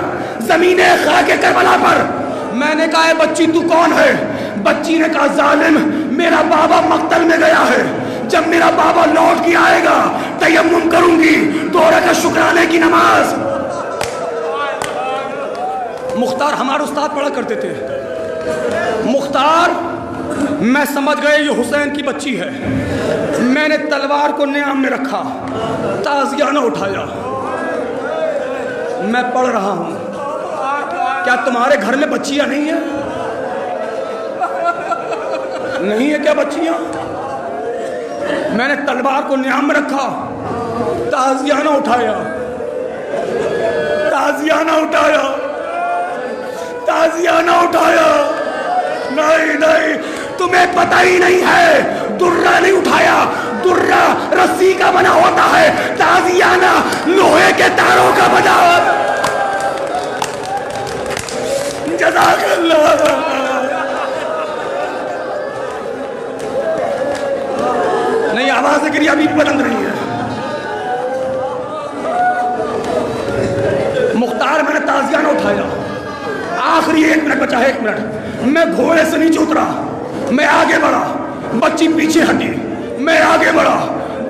زمین خاک کربلا پر۔ میں نے کہا اے بچی تو کون ہے؟ بچی نے کہا ظالم میرا بابا مقتل میں گیا ہے، جب میرا بابا لوٹ کے آئے گا تیمم کروں گی 2 رکعت شکرانے کی نماز۔ مختار ہمارے استاد پڑھا کرتے تھے۔ مختار میں سمجھ گئے یہ حسین کی بچی ہے، میں نے تلوار کو نیام میں رکھا، تازیانہ اٹھایا، میں پڑھ رہا ہوں کیا تمہارے گھر میں بچیاں نہیں ہیں؟ نہیں ہے کیا بچیاں؟ میں نے تلوار کو نیام میں رکھا، تازیانہ اٹھایا، تازیانہ اٹھایا، تازیانہ اٹھایا۔ نہیں نہیں تمہیں پتہ ہی نہیں ہے، درہ نہیں اٹھایا، درہ رسی کا بنا ہوتا ہے، تازیانہ لوہے کے تاروں کا بنا ہوتا ہے۔ جزاک اللہ۔ نہیں آواز گری ابھی بلند نہیں ہے۔ مختار میں نے تازیانہ اٹھایا، آخری 1 منٹ بچا ہے، 1 منٹ، میں گھوڑے سے نیچے اترا، میں آگے بڑھا، بچی پیچھے ہٹی، میں آگے بڑھا،